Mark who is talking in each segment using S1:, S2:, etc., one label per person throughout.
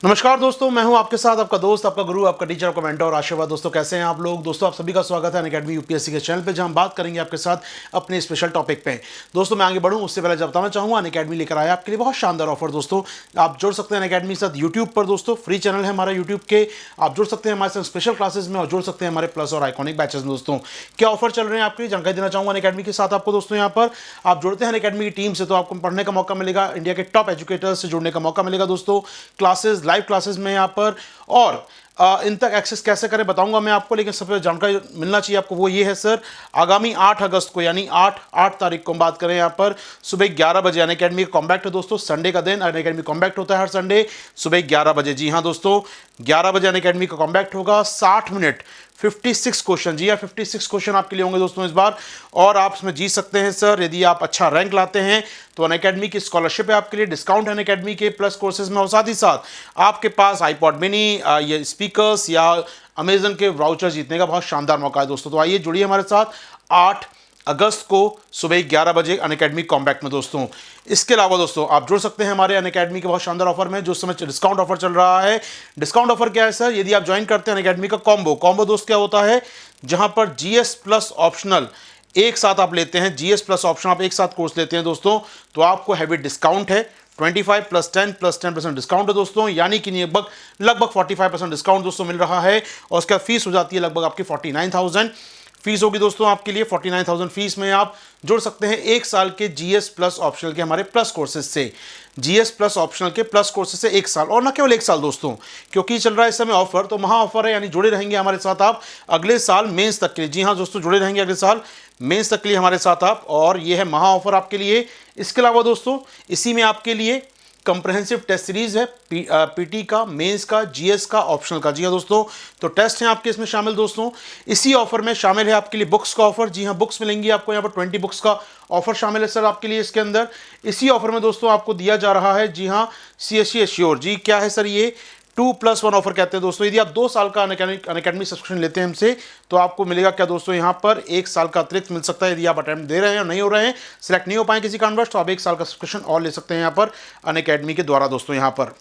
S1: नमस्कार दोस्तों, मैं हूं आपके साथ आपका दोस्त, आपका गुरु, आपका टीचर, आपका मेंटर और आशीर्वाद। दोस्तों कैसे हैं आप लोग? दोस्तों आप सभी का स्वागत है अनअकैडमी यूपीएससी के चैनल पे, जहां हम बात करेंगे आपके साथ अपने स्पेशल टॉपिक पे। दोस्तों मैं आगे बढ़ूं उससे पहले जब बताना चाहूंगा, अनअकैडमी लेकर आया आपके लिए बहुत शानदार ऑफर। दोस्तों आप जुड़ सकते हैं अनअकैडमी के साथ यूट्यूब पर। दोस्तों फ्री चैनल है हमारा यूट्यूब के, आप जुड़ सकते हैं हमारे साथ स्पेशल क्लासेस में और जुड़ सकते हैं हमारे प्लस और आइकॉनिक बैचेस में। दोस्तों क्या ऑफर चल रहे हैं आपके लिए जानकारी देना चाहूंगा अनअकैडमी के साथ आपको। दोस्तों यहाँ पर आप जुड़ते हैं अनअकैडमी की टीम से तो आपको पढ़ने का मौका मिलेगा, इंडिया के टॉप एजुकेटर्स से जुड़ने का मौका मिलेगा। दोस्तों क्लासेस, लाइव क्लासेस में यहाँ पर, और इन तक एक्सेस कैसे करें बताऊंगा मैं आपको, लेकिन सबसे जानकारी मिलना चाहिए आपको वो ये है सर, आगामी 8 अगस्त को यानी 8 तारीख को हम बात करें यहाँ पर सुबह 11 बजे अनअकैडमी का कॉम्बैक्ट है। दोस्तों संडे का दिन अनअकैडमी कॉम्बैक्ट होता है हर संडे सुबह 11 बजे। जी हाँ दोस्तों 11 बजे अनअकैडमी का कॉम्बैक्ट होगा। 60 मिनट 56 क्वेश्चन, जी हाँ 56 क्वेश्चन आपके लिए होंगे दोस्तों इस बार, और आप इसमें जीत सकते हैं सर यदि आप अच्छा रैंक लाते हैं तो अनअकैडमी की स्कॉलरशिप है आपके लिए, डिस्काउंट है अनअकैडमी के प्लस कोर्सेज में, और साथ ही साथ आपके पास आईपॉड मिनी, ये स्पीकर्स या अमेजन के वाउचर जीतने का बहुत शानदार मौका है दोस्तों। तो आइए जुड़िए हमारे साथ 8 अगस्त को सुबह 11 बजे अनअकैडमी कॉम्बैक्ट में। दोस्तों इसके अलावा दोस्तों आप जुड़ सकते हैं हमारे अनअकैडमी के बहुत शानदार ऑफर में, जो समय डिस्काउंट ऑफर चल रहा है। डिस्काउंट ऑफर क्या है सर? यदि आप ज्वाइन करते हैं अनअकैडमी का कॉम्बो दोस्त क्या होता है, जहां पर जीएस प्लस ऑप्शनल एक साथ आप लेते हैं, जीएस प्लस ऑप्शन आप एक साथ कोर्स लेते हैं दोस्तों, तो आपको हैवी डिस्काउंट है 25 प्लस 10% डिस्काउंट है दोस्तों, यानी कि लगभग 45% डिस्काउंट दोस्तों मिल रहा है। और उसका फीस हो जाती है लगभग आपकी 49,000 फीस होगी दोस्तों आपके लिए। 49,000 फीस में आप जुड़ सकते हैं एक साल के जीएस प्लस ऑप्शनल के हमारे प्लस कोर्सेज से, जीएस प्लस ऑप्शनल के प्लस कोर्सेज से एक साल, और न केवल एक साल दोस्तों, क्योंकि चल रहा है इस समय ऑफर, तो महा ऑफर है, यानी जुड़े रहेंगे हमारे साथ आप अगले साल मेंस तक के लिए। जी हाँ दोस्तों जुड़े रहेंगे अगले साल मेंस तक के लिए हमारे साथ आप, और ये है महा ऑफर आपके लिए। इसके अलावा दोस्तों इसी में आपके लिए कंप्रहेंसिव टेस्ट सीरीज है, पीटी का, मेंस का, जीएस का, ऑप्शनल का। जी हाँ दोस्तों तो टेस्ट हैं आपके इसमें शामिल दोस्तों। इसी ऑफर में शामिल है आपके लिए बुक्स का ऑफर। जी हाँ बुक्स मिलेंगी आपको यहाँ पर 20 बुक्स का ऑफर शामिल है सर आपके लिए इसके अंदर। इसी ऑफर में दोस्तों आपको दिया जा रहा है, जी हाँ सीएससी एश्योर। जी क्या है सर ये 2+1 ऑफर कहते हैं दोस्तों। यदि आप 2 साल का अनअकैडमी सब्सक्रिप्शन लेते हैं हमसे तो आपको मिलेगा क्या दोस्तों, यहाँ पर 1 साल का अतिरिक्त मिल सकता है। यदि आप अटेम्प्ट दे रहे हैं और नहीं हो रहे हैं, सिलेक्ट नहीं हो पाए किसी कारणवश, तो आप 1 साल का सब्सक्रिप्शन और ले सकते हैं यहाँ पर अनअकैडमी के द्वारा दोस्तों यहाँ पर।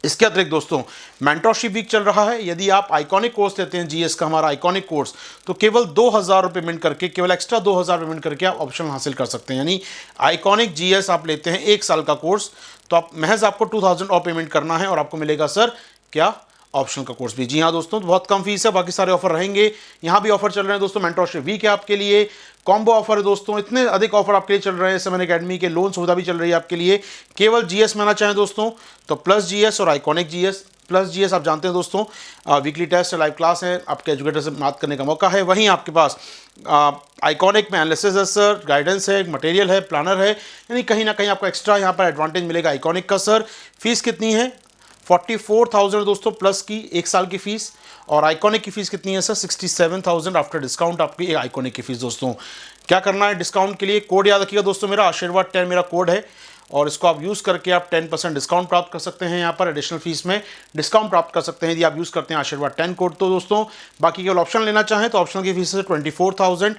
S1: इसके अतिरिक्त दोस्तों मेंटरशिप वीक चल रहा है। यदि आप आइकॉनिक कोर्स लेते हैं जीएस का, हमारा आइकॉनिक कोर्स, तो केवल 2,000 रुपये पेमेंट करके, केवल एक्स्ट्रा 2,000 पेमेंट करके आप ऑप्शन हासिल कर सकते हैं। यानी आइकॉनिक जीएस आप लेते हैं 1 साल का कोर्स, तो आप महज आपको 2,000 और पेमेंट करना है और आपको मिलेगा सर क्या, ऑप्शनल का कोर्स भी। जी हाँ दोस्तों तो बहुत कम फीस है, बाकी सारे ऑफर रहेंगे। यहाँ भी ऑफर चल रहे हैं दोस्तों, मेंटरशिप वीक है आपके लिए, कॉम्बो ऑफर है दोस्तों, इतने अधिक ऑफर आपके लिए चल रहे हैं इस समय अनअकैडमी के। लोन सुविधा भी चल रही है आपके लिए। केवल जीएस में आना चाहें दोस्तों तो प्लस जीएस और आइकॉनिक जीएस। प्लस जीएस आप जानते हैं दोस्तों वीकली टेस्ट, लाइव क्लास है, आपके एजुकेटर से बात करने का मौका है। वहीं आपके पास आइकॉनिक में एनालिसिस है सर, गाइडेंस है, मटेरियल है, प्लानर है, यानी कहीं ना कहीं आपको एक्स्ट्रा यहाँ पर एडवांटेज मिलेगा आइकॉनिक का। सर फीस कितनी है? 44,000 दोस्तों प्लस की 1 साल की फीस, और आइकॉनिक की फीस कितनी है सर? 67,000 आफ्टर डिस्काउंट आपकी आइकॉनिक की फीस। दोस्तों क्या करना है डिस्काउंट के लिए? कोड याद रखिएगा दोस्तों, मेरा आशीर्वाद 10 मेरा कोड है, और इसको आप यूज़ करके आप 10% डिस्काउंट प्राप्त कर सकते हैं। यहाँ पर एडिशनल फीस में डिस्काउंट प्राप्त कर सकते हैं यदि आप यूज़ करते हैं आशीर्वाद 10 कोड। तो दोस्तों बाकी केवल ऑप्शन लेना चाहें तो ऑप्शनल की फीस है 24,000,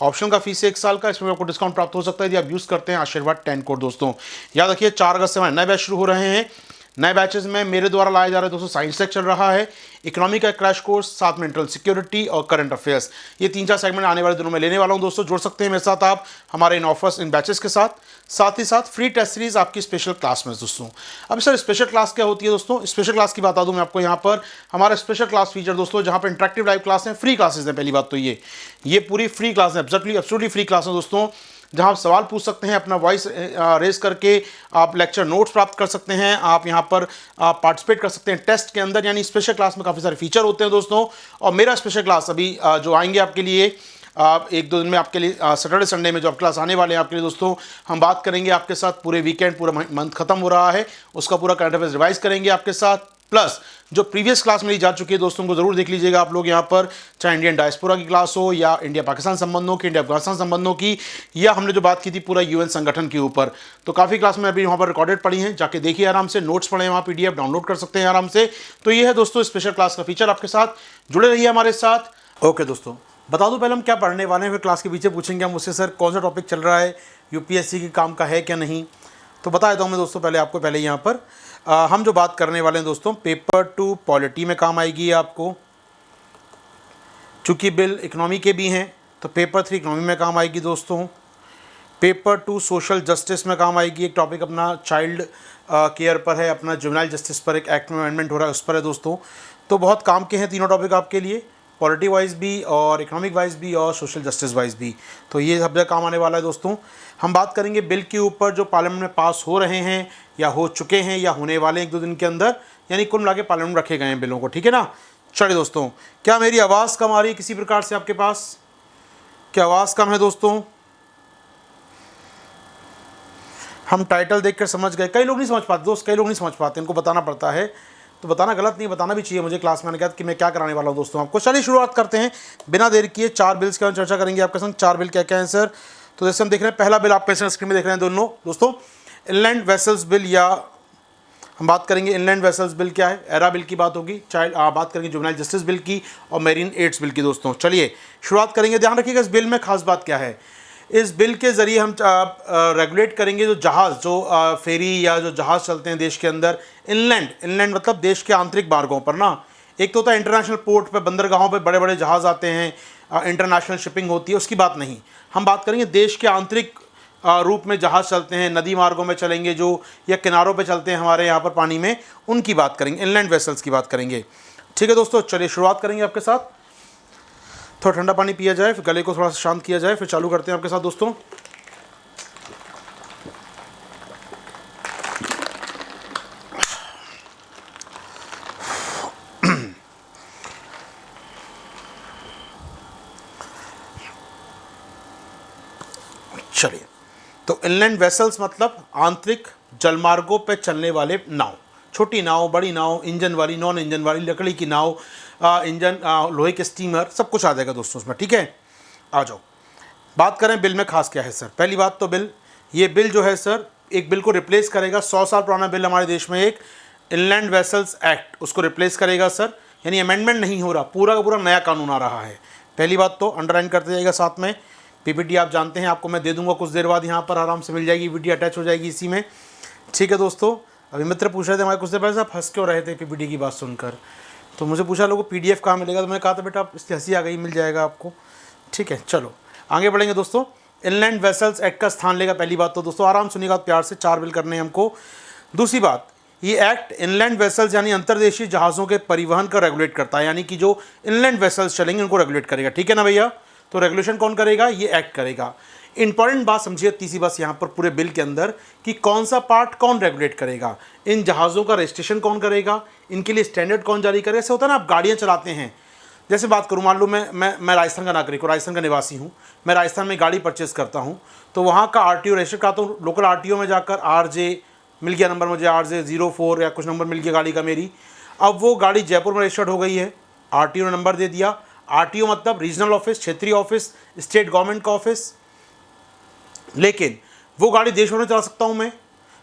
S1: ऑप्शन का फीस है 1 साल का, इसमें आपको डिस्काउंट प्राप्त हो सकता है यदि आप यूज़ करते हैं आशीर्वाद 10 कोड। दोस्तों याद रखिए 4 अगस्त से हमारे नए बैच शुरू हो रहे हैं। नए बैचेस में मेरे द्वारा लाया जा रहा है दोस्तों, साइंस टेक चल रहा है, इकोनॉमी का क्रैश कोर्स, साथ में इंटरनल सिक्योरिटी और करंट अफेयर्स, ये 3-4 सेगमेंट आने वाले दिनों में लेने वाला हूं दोस्तों। जुड़ सकते हैं मेरे साथ आप हमारे इन ऑफर्स, इन बैचेस के साथ ही साथ फ्री टेस्ट सीरीज आपकी स्पेशल क्लास में दोस्तों। अब सर स्पेशल क्लास क्या होती है दोस्तों? स्पेशल क्लास की बता दूं मैं आपको, यहाँ पर हमारा स्पेशल क्लास फीचर दोस्तों, जहाँ पर इंटरेक्टिव लाइव क्लास है, फ्री क्लासेज हैं। पहली बात तो ये पूरी फ्री क्लास है, एब्सोल्युटली फ्री क्लास है दोस्तों, जहां आप सवाल पूछ सकते हैं, अपना वॉइस रेज करके आप लेक्चर नोट्स प्राप्त कर सकते हैं, आप यहां पर पार्टिसिपेट कर सकते हैं टेस्ट के अंदर। यानी स्पेशल क्लास में काफ़ी सारे फीचर होते हैं दोस्तों। और मेरा स्पेशल क्लास अभी जो आएंगे आपके लिए 1-2 दिन में आपके लिए, सैटरडे संडे में जो आप क्लास आने वाले हैं आपके लिए दोस्तों, हम बात करेंगे आपके साथ पूरे वीकेंड, पूरा मंथ खत्म हो रहा है, उसका पूरा करंट अफेयर्स रिवाइज करेंगे आपके साथ। प्लस जो प्रीवियस क्लास मेरी जा चुकी है दोस्तों को जरूर देख लीजिएगा आप लोग यहाँ पर, चाहे इंडियन डायस्पोरा की क्लास हो, या इंडिया पाकिस्तान संबंधों की, इंडिया अफगानिस्तान संबंधों की, या हमने जो बात की थी पूरा यूएन संगठन के ऊपर, तो काफ़ी क्लास में अभी वहाँ पर रिकॉर्डेड पड़ी हैं, जाके देखिए आराम से, नोट्स पढ़ें, वहाँ पीडीएफ डाउनलोड कर सकते हैं आराम से। तो ये है दोस्तों स्पेशल क्लास का फीचर आपके साथ, जुड़े रहिए हमारे साथ। ओके दोस्तों बता दूं पहले हम क्या पढ़ने वाले हैं, क्लास के पीछे पूछेंगे हम मुझसे सर कौन सा टॉपिक चल रहा है, यूपीएससी के काम का है क्या नहीं, तो बता देता हूँ मैं दोस्तों पहले आपको। पहले यहाँ पर हम जो बात करने वाले हैं दोस्तों, पेपर 2 पॉलिटी में काम आएगी आपको। चूँकि बिल इकोनॉमी के भी हैं तो पेपर 3 इकोनॉमी में काम आएगी दोस्तों। पेपर 2 सोशल जस्टिस में काम आएगी। एक टॉपिक अपना चाइल्ड केयर पर है, अपना जुवेनाइल जस्टिस पर एक एक्ट में अमेंडमेंट हो रहा है, उस पर है दोस्तों। तो बहुत काम के हैं तीनों टॉपिक आपके लिए, पॉलिटी वाइज भी और इकोनॉमिक वाइज भी और सोशल जस्टिस वाइज भी। तो ये सब जगह काम आने वाला है दोस्तों। हम बात करेंगे बिल के ऊपर जो पार्लियामेंट में पास हो रहे हैं या हो चुके हैं या होने वाले हैं 1-2 दिन के अंदर, यानी कुल मिला के पार्लियामेंट में रखे गए हैं बिलों को, ठीक है ना। चलिए दोस्तों, क्या मेरी आवाज़ कम आ रही है किसी प्रकार से आपके पास? क्या आवाज़ कम है दोस्तों? हम टाइटल देखकर समझ गए, कई लोग नहीं समझ पाते दोस्त, कई लोग नहीं समझ पाते, इनको बताना पड़ता है। तो बताना गलत नहीं, बताना भी चाहिए मुझे क्लास में आने के बाद कि मैं क्या कराने वाला हूँ दोस्तों आपको। चलिए शुरुआत करते हैं बिना देर किए। 4 बिल्स के बारे में चर्चा करेंगे आपके संग। 4 बिल क्या क्या है सर? तो जैसे हम देख रहे हैं, पहला बिल आपके स्क्रीन में देख रहे हैं दोनों दोस्तों, इनलैंड वेसल्स बिल, या हम बात करेंगे इनलैंड वेसल्स बिल क्या है, एरा बिल की बात होगी, बात करेंगे जुवेनाइल जस्टिस बिल की और मेरीन एड्स बिल की दोस्तों। चलिए शुरुआत करेंगे। ध्यान रखिएगा इस बिल में खास बात क्या है। इस बिल के ज़रिए हम रेगुलेट करेंगे जो जहाज़, जो फेरी या जो जहाज़ चलते हैं देश के अंदर, इनलैंड मतलब देश के आंतरिक मार्गों पर ना। एक तो होता है इंटरनेशनल पोर्ट पे, बंदरगाहों पे बड़े बड़े जहाज़ आते हैं, इंटरनेशनल शिपिंग होती है, उसकी बात नहीं। हम बात करेंगे देश के आंतरिक रूप में जहाज़ चलते हैं, नदी मार्गों में चलेंगे जो, या किनारों पे चलते हैं हमारे यहाँ पर पानी में, उनकी बात करेंगे, इनलैंड वेसल्स की बात करेंगे। ठीक है दोस्तों, चलिए शुरुआत करेंगे आपके साथ। थोड़ा ठंडा पानी पिया जाए, फिर गले को थोड़ा सा शांत किया जाए, फिर चालू करते हैं आपके साथ दोस्तों। चलिए, तो इनलैंड वेसल्स मतलब आंतरिक जलमार्गों पर चलने वाले नाव, छोटी नाव, बड़ी नाव, इंजन वाली, नॉन इंजन वाली, लकड़ी की नाव, इंजन, लोहे के स्टीमर, सब कुछ आ जाएगा दोस्तों उसमें, ठीक है। आ जाओ, बात करें बिल में खास क्या है सर। पहली बात तो ये बिल जो है सर, एक बिल को रिप्लेस करेगा। 100 साल पुराना बिल हमारे देश में एक इनलैंड वेसल्स एक्ट, उसको रिप्लेस करेगा सर। यानी अमेंडमेंट नहीं हो रहा, पूरा का पूरा नया कानून आ रहा है। पहली बात तो अंडरलाइन करते जाइएगा। साथ में पीपीटी आप जानते हैं, आपको मैं दे दूंगा कुछ देर बाद, यहाँ पर आराम से मिल जाएगी, वीडियो अटैच हो जाएगी इसी में, ठीक है दोस्तों। अभी मित्र पूछ रहे थे हमारे कुछ देर पहले, आप हंस क्यों रहे थे पीपीटी की बात सुनकर? तो मुझे पूछा लोगों को पीडीएफ कहाँ मिलेगा, तो मैंने कहा था बेटा आप, इससे हंसी आ गई, मिल जाएगा आपको, ठीक है। चलो आगे बढ़ेंगे दोस्तों। इनलैंड वेसल्स एक्ट का स्थान लेगा, पहली बात तो दोस्तों, आराम सुनिएगा प्यार से, 4 बिल करने हैं हमको। दूसरी बात, ये एक्ट इनलैंड वेसल्स यानी अंतर्देशीय जहाज़ों के परिवहन का रेगुलेट करता है, यानी कि जो इनलैंड वेसल्स चलेंगे उनको रेगुलेट करेगा, ठीक है ना भैया। तो रेगुलेशन कौन करेगा? ये एक्ट करेगा। इंपॉर्टेंट बात समझिए, तीसरी बात यहाँ पर पूरे बिल के अंदर, कि कौन सा पार्ट कौन रेगुलेट करेगा, इन जहाज़ों का रजिस्ट्रेशन कौन करेगा, इनके लिए स्टैंडर्ड कौन जारी करेगा। ऐसे होता है ना, आप गाड़ियाँ चलाते हैं, जैसे बात करूँ, मान लो मैं राजस्थान का नागरिक हूँ, राजस्थान का निवासी हूँ, मैं राजस्थान में गाड़ी परचेस करता हूँ, तो वहाँ का आरटीओ रजिस्टर कराता हूँ, लोकल आरटीओ में जाकर, आरजे मिल गया नंबर मुझे, RJ04 या कुछ नंबर मिल गया गाड़ी का मेरी। अब वो गाड़ी जयपुर में रजिस्टर्ड हो गई है, आरटीओ ने नंबर दे दिया। आरटीओ मतलब रीजनल ऑफिस, क्षेत्रीय ऑफिस, स्टेट गवर्नमेंट का ऑफिस। लेकिन वो गाड़ी देश भर में चला सकता हूँ मैं।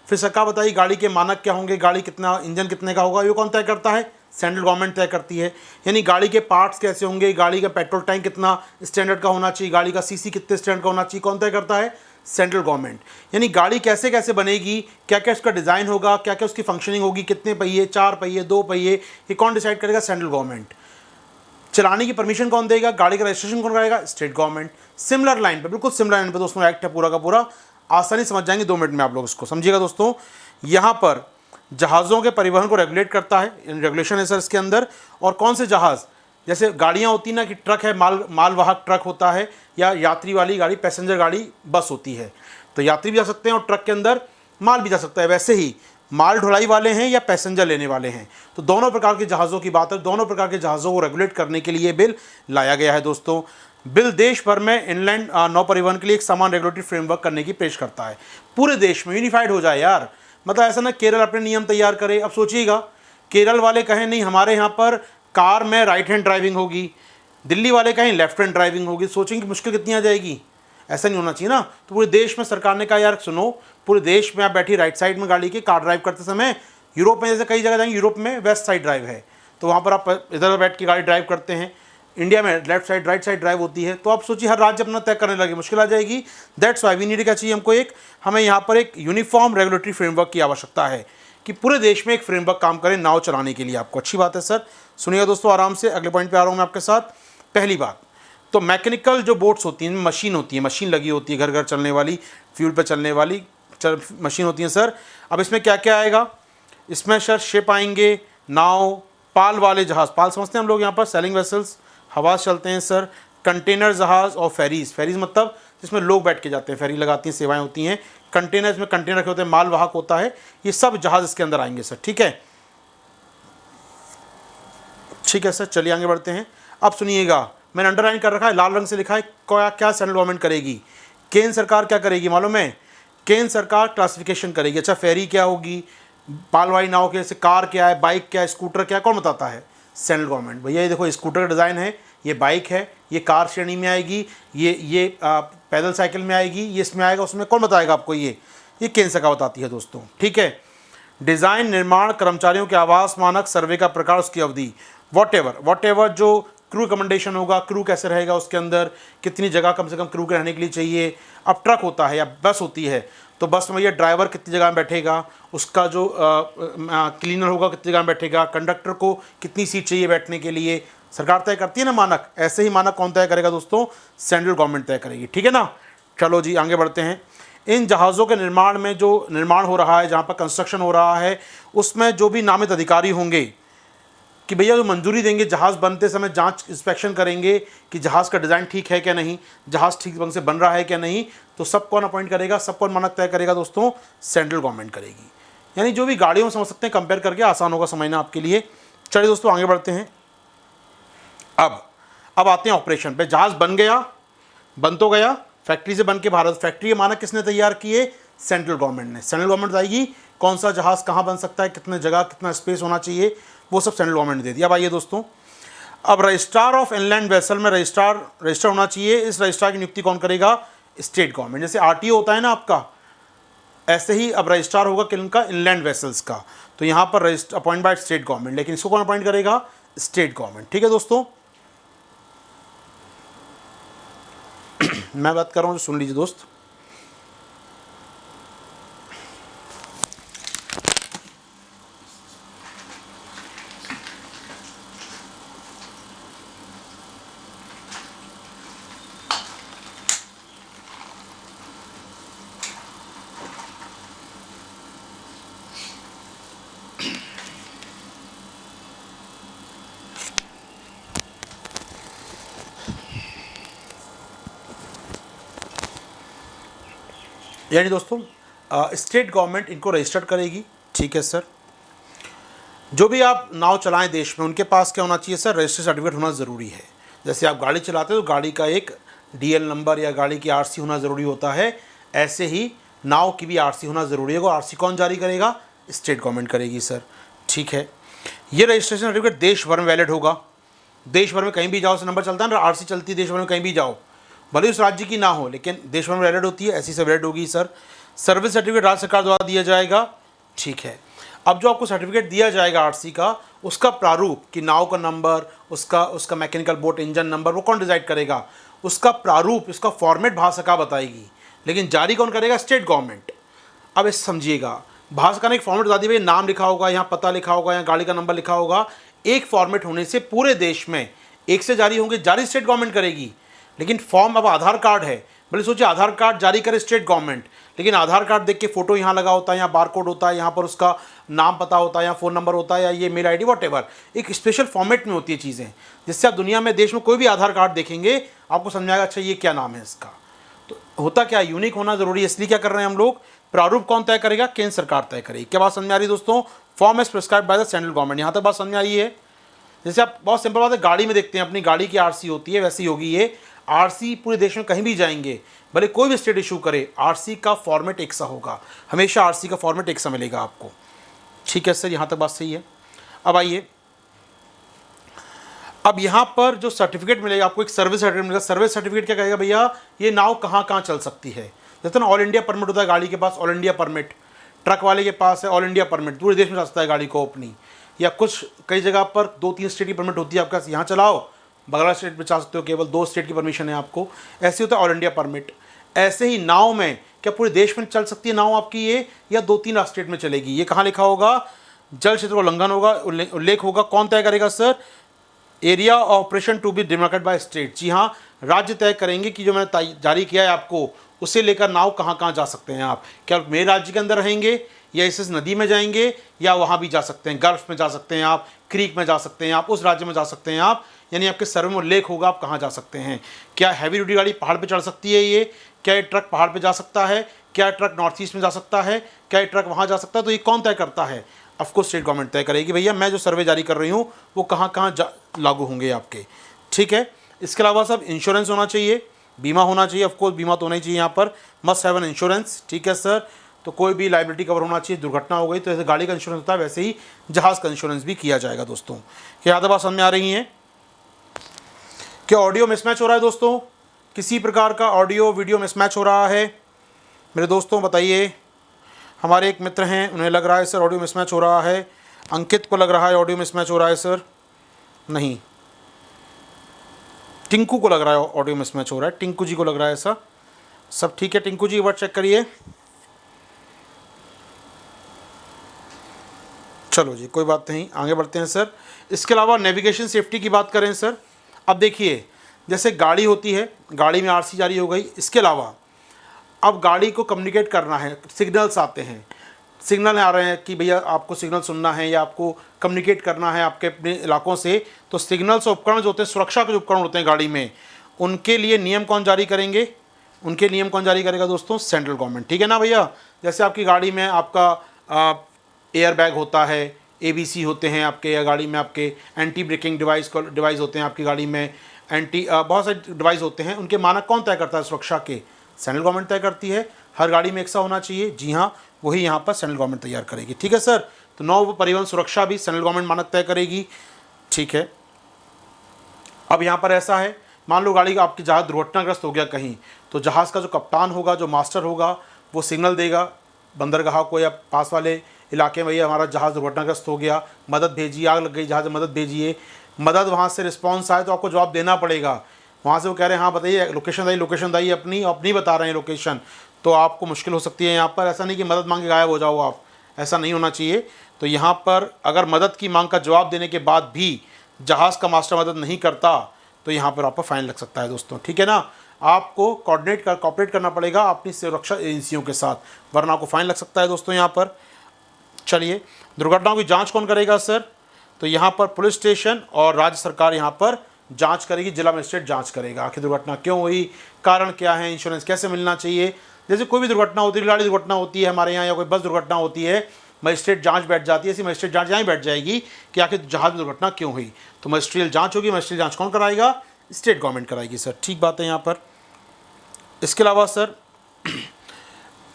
S1: फिर सरकार बताइए गाड़ी के मानक क्या होंगे, गाड़ी कितना, इंजन कितने का होगा, ये कौन तय करता है? सेंट्रल गवर्नमेंट तय करती है। यानी गाड़ी के पार्ट्स कैसे होंगे, गाड़ी का पेट्रोल टैंक कितना स्टैंडर्ड का होना चाहिए, गाड़ी का सीसी कितने स्टैंडर्ड का होना चाहिए, कौन तय करता है? Central government. यानी गाड़ी कैसे कैसे बनेगी, क्या क्या उसका डिज़ाइन होगा, क्या क्या उसकी फंक्शनिंग होगी, कितने पहिए, 4 पहिए, 2 पहिए, ये कौन डिसाइड करेगा? Central government. चलाने की परमिशन कौन देगा, गाड़ी का रजिस्ट्रेशन कौन करेगा? State government. सिमिलर लाइन पे, बिल्कुल सिमिलर लाइन पे दोस्तों एक्ट है पूरा का पूरा, आसानी समझ जाएंगे 2 मिनट में आप लोग इसको, समझिएगा दोस्तों। यहाँ पर जहाज़ों के परिवहन को रेगुलेट करता है, रेगुलेशन है सर इसके अंदर। और कौन से जहाज़, जैसे गाड़ियाँ होती ना कि ट्रक है, मालवाहक ट्रक होता है, या यात्री वाली गाड़ी, पैसेंजर गाड़ी, बस होती है, तो यात्री भी जा सकते हैं और ट्रक के अंदर माल भी जा सकता है। वैसे ही माल ढुलाई वाले हैं या पैसेंजर लेने वाले हैं, तो दोनों प्रकार के जहाज़ों की बात है। दोनों प्रकार के जहाज़ों को रेगुलेट करने के लिए बिल लाया गया है दोस्तों। बिल देश भर में इनलैंड नौ परिवहन के लिए एक समान रेगुलेटरी फ्रेमवर्क करने की पेश करता है, पूरे देश में यूनिफाइड हो जाए यार। मतलब ऐसा ना केरल अपने नियम तैयार करे। अब सोचिएगा, केरल वाले कहें नहीं हमारे यहाँ पर कार में राइट हैंड ड्राइविंग होगी, दिल्ली वाले कहें लेफ्ट हैंड ड्राइविंग होगी, सोचेंगे मुश्किल कितनी आ जाएगी। ऐसा नहीं होना चाहिए ना। तो पूरे देश में सरकार ने कहा यार सुनो, पूरे देश में आप बैठी राइट साइड में गाड़ी की, कार ड्राइव करते समय, यूरोप में जैसे कई जगह जाएंगे, यूरोप में वेस्ट साइड ड्राइव है, तो वहाँ पर आप इधर बैठ के गाड़ी ड्राइव करते हैं। इंडिया में left side right side drive होती है। तो आप सोचिए हर राज्य अपना तय करने लगे, मुश्किल आ जाएगी। दैट्स वाई वी नीड क्या चाहिए हमको, हमें यहाँ पर एक यूनिफॉर्म रेगुलेटरी फ्रेमवर्क की आवश्यकता है। कि पूरे देश में एक फ्रेमवर्क काम करे नाव चलाने के लिए आपको। अच्छी बात है सर, सुनिएगा दोस्तों आराम से, अगले पॉइंट पे आ रहा हूँ मैं आपके साथ। पहली बात तो मैकेनिकल जो बोट्स होती हैं, मशीन होती है, मशीन लगी होती है, घर घर चलने वाली, फ्यूल पे चलने वाली मशीन होती है सर। अब इसमें क्या क्या आएगा, इसमें सर शिप आएंगे, नाव, पाल वाले जहाज़, पाल समझते हैं हम लोग यहाँ पर, सेलिंग वेसल्स, हवा से चलते हैं सर, कंटेनर जहाज़ और फेरीज, फेरीज मतलब जिसमें लोग बैठ के जाते हैं, फेरी लगाती हैं, सेवाएं होती हैं। कंटेनर्स में कंटेनर रखे होते हैं, माल वाहक होता है, ये सब जहाज़ इसके अंदर आएंगे सर। ठीक है, ठीक है सर, चलिए आगे बढ़ते हैं। अब सुनिएगा, मैंने अंडरलाइन कर रखा है, लाल रंग से लिखा है क्या क्या सेंट्रल गवर्नमेंट करेगी। केंद्र सरकार क्या करेगी मालूम है, केंद्र सरकार क्लासिफिकेशन करेगी। अच्छा, फेरी क्या होगी, पालवाई नाव के, जैसे कार क्या है, बाइक क्या है, स्कूटर क्या है, कौन बताता है, सेंट्रल गवर्नमेंट। भैया ये देखो स्कूटर का डिज़ाइन है, ये बाइक है, ये कार श्रेणी में आएगी, ये पैदल साइकिल में आएगी, ये इसमें आएगा, उसमें कौन बताएगा आपको, ये केंद्र सरकार बताती है दोस्तों। ठीक है, डिज़ाइन, निर्माण, कर्मचारियों के आवास मानक, सर्वे का प्रकार, उसकी अवधि, वॉट एवर जो क्रू रिकमेंडेशन होगा, क्रू कैसे रहेगा उसके अंदर, कितनी जगह कम से कम क्रू के रहने के लिए चाहिए। अब ट्रक होता है या बस होती है, तो बस में ये ड्राइवर कितनी जगह में बैठेगा, उसका जो क्लीनर होगा कितनी जगह में बैठेगा, कंडक्टर को कितनी सीट चाहिए बैठने के लिए, सरकार तय करती है ना मानक। ऐसे ही मानक कौन तय करेगा दोस्तों, सेंट्रल गवर्नमेंट तय करेगी। ठीक है ना, चलो जी आगे बढ़ते हैं। इन जहाज़ों के निर्माण में जो निर्माण हो रहा है, जहाँ पर कंस्ट्रक्शन हो रहा है, उसमें जो भी नामित अधिकारी होंगे कि भैया जो मंजूरी देंगे, जहाज़ बनते समय जांच इंस्पेक्शन करेंगे कि जहाज़ का डिज़ाइन ठीक है क्या नहीं, जहाज़ ठीक ढंग से बन रहा है क्या नहीं, तो सब कौन अपॉइंट करेगा, सब कौन मानक तय करेगा दोस्तों, सेंट्रल गवर्नमेंट करेगी। यानी जो भी गाड़ियों में समझ सकते हैं, कंपेयर करके आसान होगा समझना आपके लिए। चलिए दोस्तों आगे बढ़ते हैं। अब आते हैं ऑपरेशन पे। जहाज़ बन गया, बन तो गया, फैक्ट्री से बन के भारत, फैक्ट्री के मानक किसने तैयार किए, सेंट्रल गवर्नमेंट ने। सेंट्रल गवर्नमेंट बताएगी कौन सा जहाज़ कहाँ बन सकता है, कितने जगह, कितना स्पेस होना चाहिए, वो सब सेंट्रल गवर्नमेंट ने दे दिया। अब आइए दोस्तों, अब रजिस्ट्रार ऑफ इनलैंड वेसल में रजिस्टर होना चाहिए। इस रजिस्ट्रार की नियुक्ति कौन करेगा, स्टेट गवर्नमेंट। जैसे आरटीओ होता है ना आपका, ऐसे ही अब रजिस्ट्रार होगा किनका, इनलैंड वेसल्स का, तो यहाँ पर अपॉइंट बाय स्टेट गवर्नमेंट, लेकिन इसको कौन अपॉइंट करेगा, स्टेट गवर्नमेंट। ठीक है दोस्तों, मैं बात कर रहा हूँ, सुन लीजिए दोस्त। यानी दोस्तों स्टेट गवर्नमेंट इनको रजिस्टर्ड करेगी। ठीक है सर, जो भी आप नाव चलाएं देश में, उनके पास क्या होना चाहिए सर, रजिस्टर्ड सर्टिफिकेट होना ज़रूरी है। जैसे आप गाड़ी चलाते हो तो गाड़ी का एक डीएल नंबर या गाड़ी की आरसी होना ज़रूरी होता है, ऐसे ही नाव की भी आरसी होना ज़रूरी है। और आरसी कौन जारी करेगा, स्टेट गवर्नमेंट करेगी सर। ठीक है, ये रजिस्ट्रेशन सर्टिफिकेट देश भर में वैलिड होगा। देश भर में कहीं भी जाओ, से नंबर चलता है ना, आरसी चलती है देश भर में, कहीं भी जाओ, भले उस राज्य की ना हो, लेकिन देश भर में वैलिड होती है, ऐसी से वैलिड होगी सर। सर्विस सर्टिफिकेट राज्य सरकार द्वारा दिया जाएगा। ठीक है, अब जो आपको सर्टिफिकेट दिया जाएगा आरसी का, उसका प्रारूप कि नाव का नंबर, उसका मैकेनिकल बोट इंजन नंबर, वो कौन डिसाइड करेगा, उसका प्रारूप, इसका फॉर्मेट भारत सरकार बताएगी, लेकिन जारी कौन करेगा, स्टेट गवर्नमेंट। अब इस समझिएगा, भारत सरकार ने एक फॉर्मेट बता दी, भाई नाम लिखा होगा, यहाँ पता लिखा होगा, यहाँ गाड़ी का नंबर लिखा होगा। एक फॉर्मेट होने से पूरे देश में एक से जारी होंगे, जारी स्टेट गवर्नमेंट करेगी। लेकिन फॉर्म, अब आधार कार्ड है, भले सोचिए आधार कार्ड जारी करे स्टेट गवर्नमेंट, लेकिन आधार कार्ड देख के फोटो यहाँ लगा होता है, यहाँ बारकोड होता है, यहाँ पर उसका नाम पता होता है, यहाँ फ़ोन नंबर होता है, या ये मेल आईडी वॉटेवर, एक स्पेशल फॉर्मेट में होती है चीज़ें, जिससे आप दुनिया में देश में कोई भी आधार कार्ड देखेंगे आपको समझ आएगा अच्छा ये क्या नाम है इसका। तो होता क्या, यूनिक होना जरूरी है, इसलिए क्या कर रहे हैं हम लोग, प्रारूप कौन तय करेगा, केंद्र सरकार तय करेगी। क्या बात समझ में आ रही है दोस्तों, form as prescribed by the central government. यहाँ तक बात समझ में आ रही है। जैसे आप बहुत सिंपल बात है, गाड़ी में देखते हैं अपनी गाड़ी की आरसी होती है, वैसी होगी ये आरसी। पूरे देश में कहीं भी जाएंगे, भले कोई भी स्टेट इशू करे, आरसी का फॉर्मेट एक सा होगा, हमेशा आरसी का फॉर्मेट एक सा मिलेगा आपको। ठीक है सर, यहाँ तक बात सही है। अब आइए, अब यहाँ पर जो सर्टिफिकेट मिलेगा आपको, एक सर्विस सर्टिफिकेट मिलेगा। सर्विस सर्टिफिकेट क्या कहेगा, भैया ये नाव कहाँ कहाँ चल सकती है। जैसे ना ऑल इंडिया परमिट होता है, गाड़ी के पास ऑल इंडिया परमिट, ट्रक वाले के पास है ऑल इंडिया परमिट, पूरे देश में चल सकता है गाड़ी को अपनी। या कुछ कई जगह पर 2-3 स्टेट की परमिट होती है आपके पास, यहाँ चलाओ, बगला स्टेट में चला सकते हो, केवल 2 स्टेट की परमिशन है आपको, ऐसे होता है ऑल इंडिया परमिट। ऐसे ही नाव में क्या पूरे देश में चल सकती है नाव आपकी ये, या 2-3 स्टेट में चलेगी? ये कहाँ लिखा होगा? जल क्षेत्र का उल्लंघन होगा, उल्लेख होगा। कौन तय करेगा sir? Area operation to be demarcated by state. जी हाँ, राज्य तय करेंगे कि जो मैंने जारी किया है आपको, उसे लेकर नाव कहाँ कहाँ जा सकते हैं आप। क्या मेरे राज्य के अंदर रहेंगे, या इस नदी में जाएंगे, या वहाँ भी जा सकते हैं, गल्फ में जा सकते हैं आप, क्रीक में जा सकते हैं आप, उस राज्य में जा सकते हैं आप। यानी आपके सर्वे में उल्लेख होगा आप कहाँ जा सकते हैं। क्या हैवी ड्यूटी गाड़ी पहाड़ पे चढ़ सकती है ये? क्या ये ट्रक पहाड़ पे जा सकता है? क्या ट्रक नॉर्थ ईस्ट में जा सकता है? क्या ये ट्रक वहाँ जा सकता है? तो ये कौन तय करता है? ऑफकोर्स स्टेट गवर्नमेंट तय करेगी भैया मैं जो सर्वे जारी कर रही हूँ वो कहाँ कहाँ लागू होंगे आपके। ठीक है। इसके अलावा सब इंश्योरेंस होना चाहिए, बीमा होना चाहिए। ऑफकोर्स बीमा तो होना ही चाहिए यहाँ पर, मस्ट हैव एन इंश्योरेंस। ठीक है सर। तो कोई भी लाइबिलिटी कवर होना चाहिए, दुर्घटना हो गई तो जैसे गाड़ी का इंश्योरेंस होता है वैसे ही जहाज़ का इंश्योरेंस भी किया जाएगा दोस्तों। क्या ज़्यादा बात समझ में आ रही है? क्या ऑडियो मिसमैच हो रहा है दोस्तों? किसी प्रकार का ऑडियो वीडियो मिसमैच हो रहा है मेरे दोस्तों? बताइए। हमारे एक मित्र हैं, उन्हें लग रहा है सर ऑडियो मिसमैच हो रहा है। अंकित को लग रहा है ऑडियो मिसमैच हो रहा है सर। नहीं, टिंकू को लग रहा है ऑडियो मिसमैच हो रहा है। टिंकू जी को लग रहा है ऐसा। सब ठीक है टिंकू जी, एक बार चेक करिए। चलो जी, कोई बात नहीं, आगे बढ़ते हैं सर। इसके अलावा नेविगेशन सेफ्टी की बात करें सर। अब देखिए, जैसे गाड़ी होती है, गाड़ी में आरसी जारी हो गई। इसके अलावा अब गाड़ी को कम्युनिकेट करना है, सिग्नल्स आते हैं, सिग्नल आ रहे हैं कि भैया आपको सिग्नल सुनना है या आपको कम्युनिकेट करना है आपके अपने इलाकों से। तो सिग्नल्स उपकरण जो होते हैं, सुरक्षा के जो उपकरण होते हैं गाड़ी में, उनके लिए नियम कौन जारी करेंगे? उनके नियम कौन जारी करेगा दोस्तों? Central government. ठीक है ना भैया। जैसे आपकी गाड़ी में आपका एयर बैग होता है, ABC होते हैं आपके, या गाड़ी में आपके एंटी ब्रेकिंग डिवाइस होते हैं आपकी गाड़ी में, बहुत सारे डिवाइस होते हैं। उनके मानक कौन तय करता है सुरक्षा के? सेंट्रल गवर्नमेंट तय करती है। हर गाड़ी में एक सा होना चाहिए। जी हाँ, वही यहाँ पर सेंट्रल गवर्नमेंट तैयार करेगी। ठीक है सर। तो नौ परिवहन सुरक्षा भी सेंट्रल गवर्नमेंट मानक तय करेगी। ठीक है। अब यहाँ पर ऐसा है, मान लो गाड़ी आपकी जहाज़ दुर्घटनाग्रस्त हो गया कहीं, तो जहाज़ का जो कप्तान होगा, जो मास्टर होगा, वो सिग्नल देगा बंदरगाह को या पास वाले इलाके में, भैया हमारा जहाज़ दुर्घटनाग्रस्त हो गया, मदद भेजिए, आग लग गई जहाज़ में, मदद भेजिए। मदद वहाँ से रिस्पॉन्स आए तो आपको जवाब देना पड़ेगा। वहाँ से वो कह रहे हैं हाँ बताइए, लोकेशन दाइए अपनी बता रहे हैं लोकेशन, तो आपको मुश्किल हो सकती है यहाँ पर। ऐसा नहीं कि मदद मांग के गायब हो जाओ आप, ऐसा नहीं होना चाहिए। तो यहाँ पर अगर मदद की मांग का जवाब देने के बाद भी जहाज़ का मास्टर मदद नहीं करता तो यहाँ पर आपको फाइन लग सकता है दोस्तों। ठीक है ना। आपको कॉपरेट करना पड़ेगा अपनी सुरक्षा एजेंसियों के साथ, वरना आपको फाइन लग सकता है दोस्तों यहाँ पर। चलिए, दुर्घटनाओं की जांच कौन करेगा सर? तो यहाँ पर पुलिस स्टेशन और राज्य सरकार यहाँ पर जांच करेगी, जिला मजिस्ट्रेट जांच करेगा आखिर दुर्घटना क्यों हुई, कारण क्या है, इंश्योरेंस कैसे मिलना चाहिए। जैसे कोई भी दुर्घटना होती है, गाड़ी दुर्घटना होती है हमारे यहाँ, या कोई बस दुर्घटना होती है, मजिस्ट्रेट जांच बैठ जाती है। ऐसी मजिस्ट्रेट जांच यहाँ बैठ जाएगी कि आखिर जहाज में दुर्घटना क्यों हुई। तो मजिस्ट्रियल जांच होगी। मजिस्ट्रियल जांच कौन कराएगा? स्टेट गवर्नमेंट कराएगी सर। ठीक बात है यहाँ पर। इसके अलावा सर,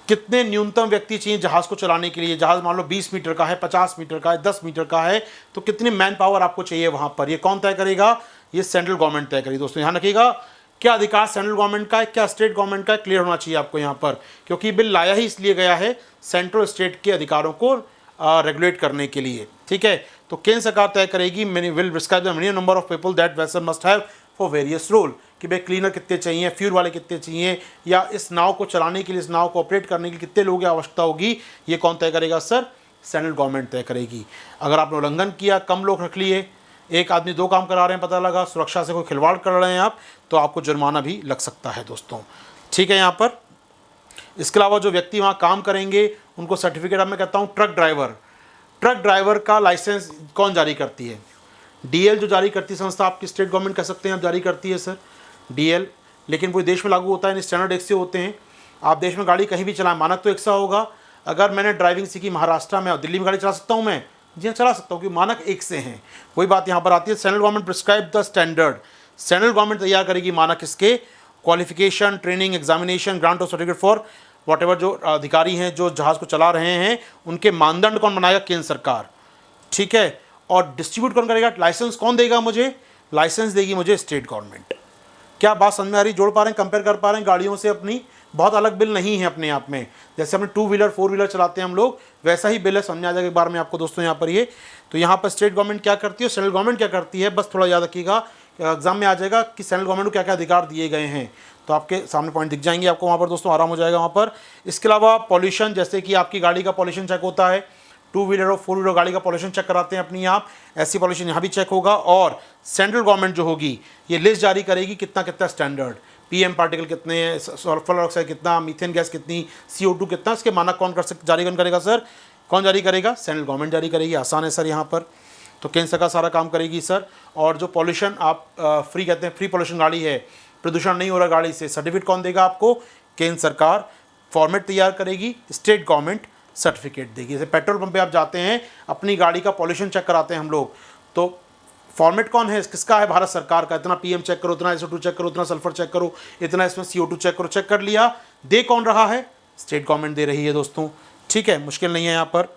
S1: कितने न्यूनतम व्यक्ति चाहिए जहाज़ को चलाने के लिए? जहाज़ मान लो 20 मीटर का है, 50 मीटर का है, 10 मीटर का है, तो कितनी मैन पावर आपको चाहिए वहाँ पर? ये कौन तय करेगा? ये सेंट्रल गवर्नमेंट तय करेगी दोस्तों। ध्यान रखिएगा, क्या अधिकार सेंट्रल गवर्नमेंट का है, क्या स्टेट गवर्नमेंट का है, क्लियर होना चाहिए आपको यहाँ पर, क्योंकि बिल लाया ही इसलिए गया है सेंट्रल स्टेट के अधिकारों को रेगुलेट करने के लिए। ठीक है। तो केंद्र सरकार तय करेगी, will prescribe the minimum number of people that vessel must have for various role, कि भाई क्लीनर कितने चाहिए, फ्यूल वाले कितने चाहिए, या इस नाव को चलाने के लिए, इस नाव को ऑपरेट करने के लिए कितने लोगों की आवश्यकता होगी। ये कौन तय करेगा सर? सेंट्रल गवर्नमेंट तय करेगी। अगर आपने उल्लंघन किया, कम लोग रख लिए, एक आदमी 2 काम करा रहे हैं, पता लगा सुरक्षा से कोई खिलवाड़ कर रहे हैं आप, तो आपको जुर्माना भी लग सकता है दोस्तों। ठीक है यहाँ पर। इसके अलावा जो व्यक्ति वहाँ काम करेंगे उनको सर्टिफिकेट, अब मैं कहता हूँ ट्रक ड्राइवर का लाइसेंस कौन जारी करती है? DL जो जारी करती है संस्था, आपकी स्टेट गवर्नमेंट कह सकते हैं आप जारी करती है सर, DL। लेकिन पूरे देश में लागू होता है, स्टैंडर्ड एक से होते हैं। आप देश में गाड़ी कहीं भी चलाएं, मानक तो एक सा होगा। अगर मैंने ड्राइविंग सीखी महाराष्ट्र में और दिल्ली में गाड़ी चला सकता हूँ मैं? जी हाँ, चला सकता हूँ, क्योंकि मानक एक से हैं। वही बात यहाँ पर आती है, central government prescribe the standard. Central government तैयार करेगी मानक, इसके qualification, training, examination, grant of certificate for what जो अधिकारी हैं जो जहाज़ को चला रहे हैं, उनके मानदंड कौन बनाएगा? केंद्र सरकार। ठीक है। और डिस्ट्रीब्यूट कौन करेगा? लाइसेंस कौन देगा मुझे? लाइसेंस देगी मुझे स्टेट गवर्नमेंट। क्या बात समझ में आ रही? जोड़ पा रहे हैं, कंपेयर कर पा रहे हैं गाड़ियों से अपनी? बहुत अलग बिल नहीं है अपने आप में। जैसे अपने 2 व्हीलर 4 व्हीलर चलाते हैं हम लोग, वैसा ही बिल है। समझ आ जाएगा एक बार में आपको दोस्तों यहाँ पर ये। तो यहाँ पर स्टेट गवर्नमेंट क्या करती है, सेंट्रल गवर्नमेंट क्या करती है, बस थोड़ा याद रखिएगा, एग्जाम में आ जाएगा कि सेंट्रल गवर्नमेंट को क्या क्या अधिकार दिए गए हैं। तो आपके सामने पॉइंट दिख जाएंगे आपको वहाँ पर दोस्तों, आराम हो जाएगा वहाँ पर। इसके अलावा पॉल्यूशन, जैसे कि आपकी गाड़ी का पॉल्यूशन चेक होता है, 2 व्हीलर और 4 व्हीलर गाड़ी का पॉल्यूशन चेक कराते हैं अपनी आप, ऐसी पॉल्यूशन यहाँ भी चेक होगा। और सेंट्रल गवर्नमेंट जो होगी ये लिस्ट जारी करेगी कितना कितना स्टैंडर्ड, पीएम पार्टिकल कितने हैं, सल्फर ऑक्साइड कितना, मीथेन गैस कितनी, CO2 कितना, इसके मानक कौन जारी करेगा सर? कौन जारी करेगा? सेंट्रल गवर्नमेंट जारी करेगी। आसान है सर यहाँ पर, तो केंद्र सरकार सारा काम करेगी सर। और जो पॉल्यूशन आप फ्री कहते हैं, फ्री पॉल्यूशन गाड़ी है, प्रदूषण नहीं हो रहा गाड़ी से, सर्टिफिकेट कौन देगा आपको? केंद्र सरकार फॉर्मेट तैयार करेगी, स्टेट गवर्नमेंट सर्टिफिकेट देगी। जैसे पेट्रोल पंप पे आप जाते हैं, अपनी गाड़ी का पॉल्यूशन चेक कराते हैं हम लोग, तो फॉर्मेट कौन है, किसका है? भारत सरकार का। इतना पीएम चेक करो, इतना SO2 चेक करो, इतना सल्फर चेक करो, इतना इसमें CO2 चेक करो, चेक कर लिया। दे कौन रहा है? स्टेट गवर्नमेंट दे रही है दोस्तों, ठीक है, मुश्किल नहीं है यहाँ पर।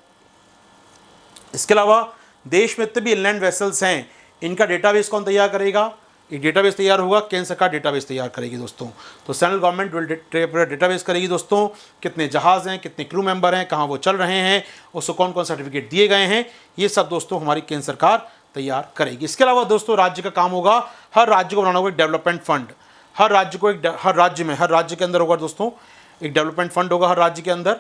S1: इसके अलावा देश में जितने भी इनलैंड वेसल्स हैं, इनका डेटाबेस कौन तैयार करेगा? एक डेटाबेस तैयार होगा, केंद्र सरकार डेटाबेस तैयार करेगी दोस्तों। तो सेंट्रल गवर्नमेंट डेटाबेस करेगी दोस्तों, कितने जहाज़ हैं, कितने क्रू मेंबर हैं, कहाँ वो चल रहे हैं, उसको कौन कौन सर्टिफिकेट दिए गए हैं, ये सब दोस्तों हमारी केंद्र सरकार तैयार करेगी। इसके अलावा दोस्तों राज्य का काम होगा, हर राज्य को बनाना होगा एक डेवलपमेंट फंड। हर राज्य को हर राज्य के अंदर होगा दोस्तों एक डेवलपमेंट फंड होगा हर राज्य के अंदर।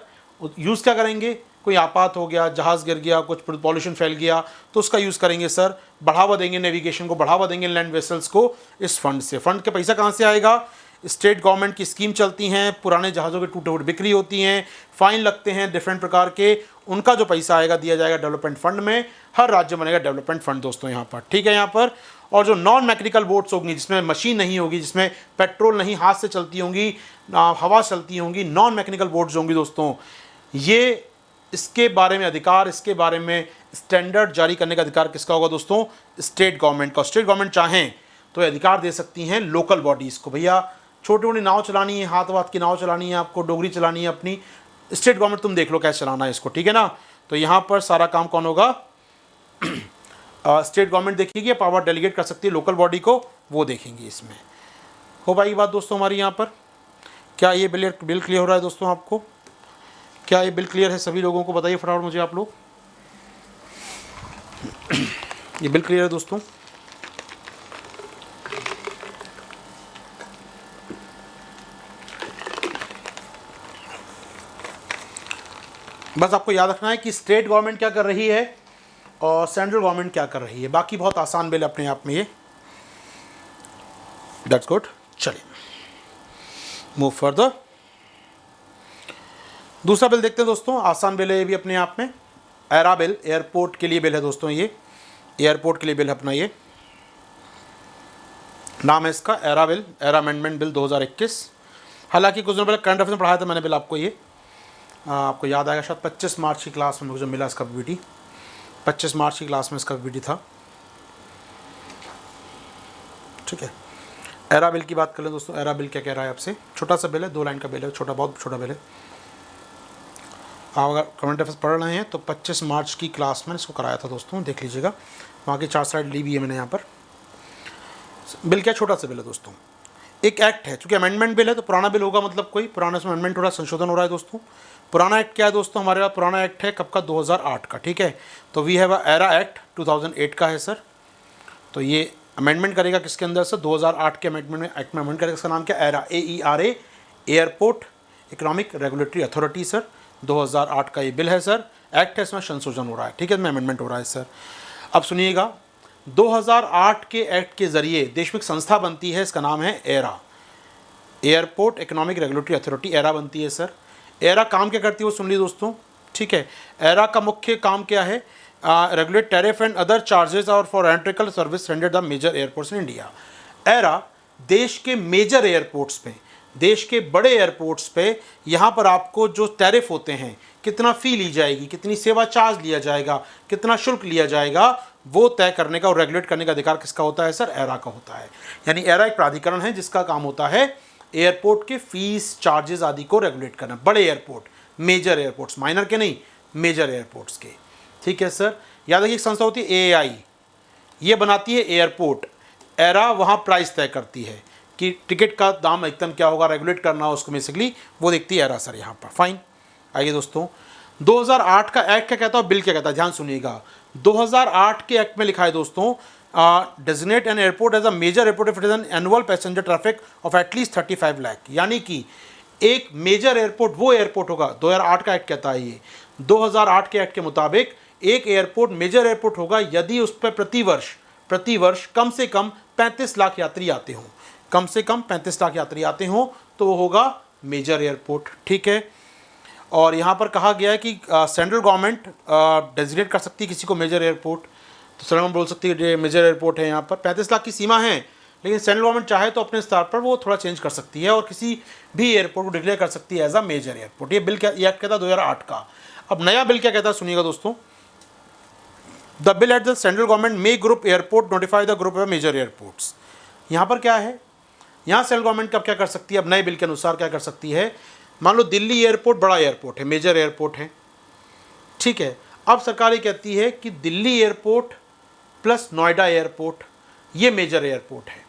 S1: यूज़ क्या करेंगे? कोई आपात हो गया, जहाज़ गिर गया, कुछ पॉल्यूशन फैल गया, तो उसका यूज़ करेंगे सर। बढ़ावा देंगे नेविगेशन को, बढ़ावा देंगे लैंड वेसल्स को इस फंड से। फंड के पैसा कहाँ से आएगा? स्टेट गवर्नमेंट की स्कीम चलती हैं, पुराने जहाज़ों के टूटे फूटे बिक्री होती हैं, फाइन लगते हैं डिफरेंट प्रकार के, उनका जो पैसा आएगा दिया जाएगा डेवलपमेंट फंड में। हर राज्य बनेगा डेवलपमेंट फंड दोस्तों यहाँ पर, ठीक है यहाँ पर। और जो नॉन मैकेनिकल बोट्स होंगी, जिसमें मशीन नहीं होगी, जिसमें पेट्रोल नहीं, हाथ से चलती होंगी, हवा चलती होंगी, नॉन मैकेनिकल बोट्स होंगी दोस्तों, ये इसके बारे में अधिकार, इसके बारे में स्टैंडर्ड जारी करने का अधिकार किसका होगा दोस्तों? स्टेट गवर्नमेंट का। स्टेट गवर्नमेंट चाहें तो ये अधिकार दे सकती हैं लोकल बॉडीज़ को। भैया छोटी मोटी नाव चलानी है, हाथ वाथ की नाव चलानी है, आपको डोगरी चलानी है अपनी, स्टेट गवर्नमेंट तुम देख लो कैसे चलाना है इसको, ठीक है ना। तो यहाँ पर सारा काम कौन होगा? स्टेट गवर्नमेंट देखेगी, पावर डेलीगेट कर सकती है लोकल बॉडी को, वो देखेंगी इसमें। हो पाएगी बात दोस्तों हमारी यहाँ पर? क्या ये बिल क्लियर हो रहा है दोस्तों आपको? क्या ये बिल क्लियर है सभी लोगों को? बताइए फटाफट मुझे आप लोग। ये बिल क्लियर है दोस्तों? बस आपको याद रखना है कि स्टेट गवर्नमेंट क्या कर रही है और सेंट्रल गवर्नमेंट क्या कर रही है। बाकी बहुत आसान बिल अपने आप में ये। That's good. चलिए मूव फर्दर। दूसरा बिल देखते हैं दोस्तों, आसान बिल है ये भी अपने आप में। एरा बिल, एयरपोर्ट के लिए बिल है दोस्तों, ये एयरपोर्ट के लिए बिल है अपना। ये नाम है इसका era bill, era amendment bill 2021। हालांकि कुछ दिन पहले करंट अफेयर में पढ़ाया था मैंने बिल आपको। ये आपको याद आएगा शायद 25 मार्च की क्लास में मुझे मिला इसका PPT। 25 मार्च की क्लास में इसका PPT था, ठीक है। एरा बिल की बात कर लें दोस्तों। एरा बिल क्या कह रहा है आपसे? छोटा सा बिल है, 2 लाइन का बिल है, छोटा, बहुत छोटा बिल है। आप अगर करंट अफेयर्स पढ़ रहे हैं तो 25 मार्च की क्लास में इसको कराया था दोस्तों, देख लीजिएगा। वहाँ की 4 स्लाइड ली भी है मैंने यहाँ पर। बिल क्या, छोटा सा बिल है दोस्तों। एक एक्ट है, चूँकि अमेंडमेंट बिल है तो पुराना बिल होगा, मतलब कोई पुराना इसमें अमेंडमेंट हो रहा है, संशोधन हो रहा है दोस्तों। पुराना एक्ट क्या है दोस्तों? हमारे पास पुराना एक्ट है कब का? 2008 का, ठीक है। तो वी हैव एरा एक्ट 2008 का है सर। तो ये अमेंडमेंट करेगा किसके अंदर सर? 2008 के अमेंडमेंट में, एक्ट में अमेंड करेगा। इसका नाम क्या? Era, AERA, airport economic regulatory authority sir. 2008 का ये बिल है सर, एक्ट है, इसमें संशोधन हो रहा है, ठीक है, इसमें अमेंडमेंट हो रहा है सर। अब सुनिएगा, 2008 के एक्ट के ज़रिए देश में एक संस्था बनती है, इसका नाम है era, airport economic regulatory authority, era बनती है सर। एरा काम क्या करती है वो सुन लीजिए दोस्तों, ठीक है। एरा का मुख्य काम क्या है? Regulate tariff and other charges और फॉर एंट्रिकल service rendered the major airports in India. एरा देश के मेजर एयरपोर्ट्स पे, देश के बड़े एयरपोर्ट्स पे, यहाँ पर आपको जो टैरिफ होते हैं, कितना फ़ी ली जाएगी, कितनी सेवा चार्ज लिया जाएगा, कितना शुल्क लिया जाएगा, वो तय करने का और रेगुलेट करने का अधिकार किसका होता है सर? एरा का होता है। यानी एरा एक प्राधिकरण है जिसका काम होता है एयरपोर्ट के फीस, चार्जेस आदि को रेगुलेट करना। बड़े एयरपोर्ट, मेजर एयरपोर्ट्स, माइनर के नहीं, मेजर एयरपोर्ट्स के, ठीक है सर। याद रखिए एक संस्था होती है AAI, ये बनाती है एयरपोर्ट। एरा वहाँ प्राइस तय करती है कि टिकट का दाम एकदम क्या होगा, रेगुलेट करना हो उसको, बेसिकली वो देखती है एरा सर यहाँ पर। फाइन, आइए दोस्तों, 2008 का एक्ट क्या कहता है, बिल क्या कहता है, ध्यान सुनिएगा। 2008 के एक्ट में लिखा है दोस्तों, designate an airport as a major airport if it is an annual passenger traffic of at least 35 lakh. यानी कि एक मेजर एयरपोर्ट वो एयरपोर्ट होगा, 2008 का एक्ट कहता है ये, 2008 के एक्ट के मुताबिक एक एयरपोर्ट मेजर एयरपोर्ट होगा यदि उस पर प्रतिवर्ष कम से कम 35 लाख यात्री आते हों, कम से कम 35 लाख यात्री आते हों तो वो होगा मेजर एयरपोर्ट। ठीक है, और यहाँ पर कहा गया है कि सेंट्रल गवर्नमेंट डेजिग्नेट कर सकती है किसी को मेजर एयरपोर्ट, तो सेंट्रल गवर्नमेंट बोल सकती है कि मेजर एयरपोर्ट है। यहाँ पर 35 लाख की सीमा है, लेकिन सेंट्रल गवर्नमेंट चाहे तो अपने स्तर पर वो थोड़ा चेंज कर सकती है और किसी भी एयरपोर्ट को डिक्लेयर कर सकती है एज अ मेजर एयरपोर्ट। ये बिल क्या, ये एक्ट कहता है 2008 का। अब नया बिल क्या कहता है सुनिएगा दोस्तों, the bill at the central government may group airport notify the group of major airports. यहाँ पर क्या है, यहाँ सेंट्रल गवर्नमेंट कब क्या कर सकती है, अब नए बिल के अनुसार क्या कर सकती है, मान लो दिल्ली एयरपोर्ट बड़ा एयरपोर्ट है, मेजर एयरपोर्ट है, ठीक है। अब सरकार ये कहती है कि Delhi airport plus Noida airport ये मेजर एयरपोर्ट है।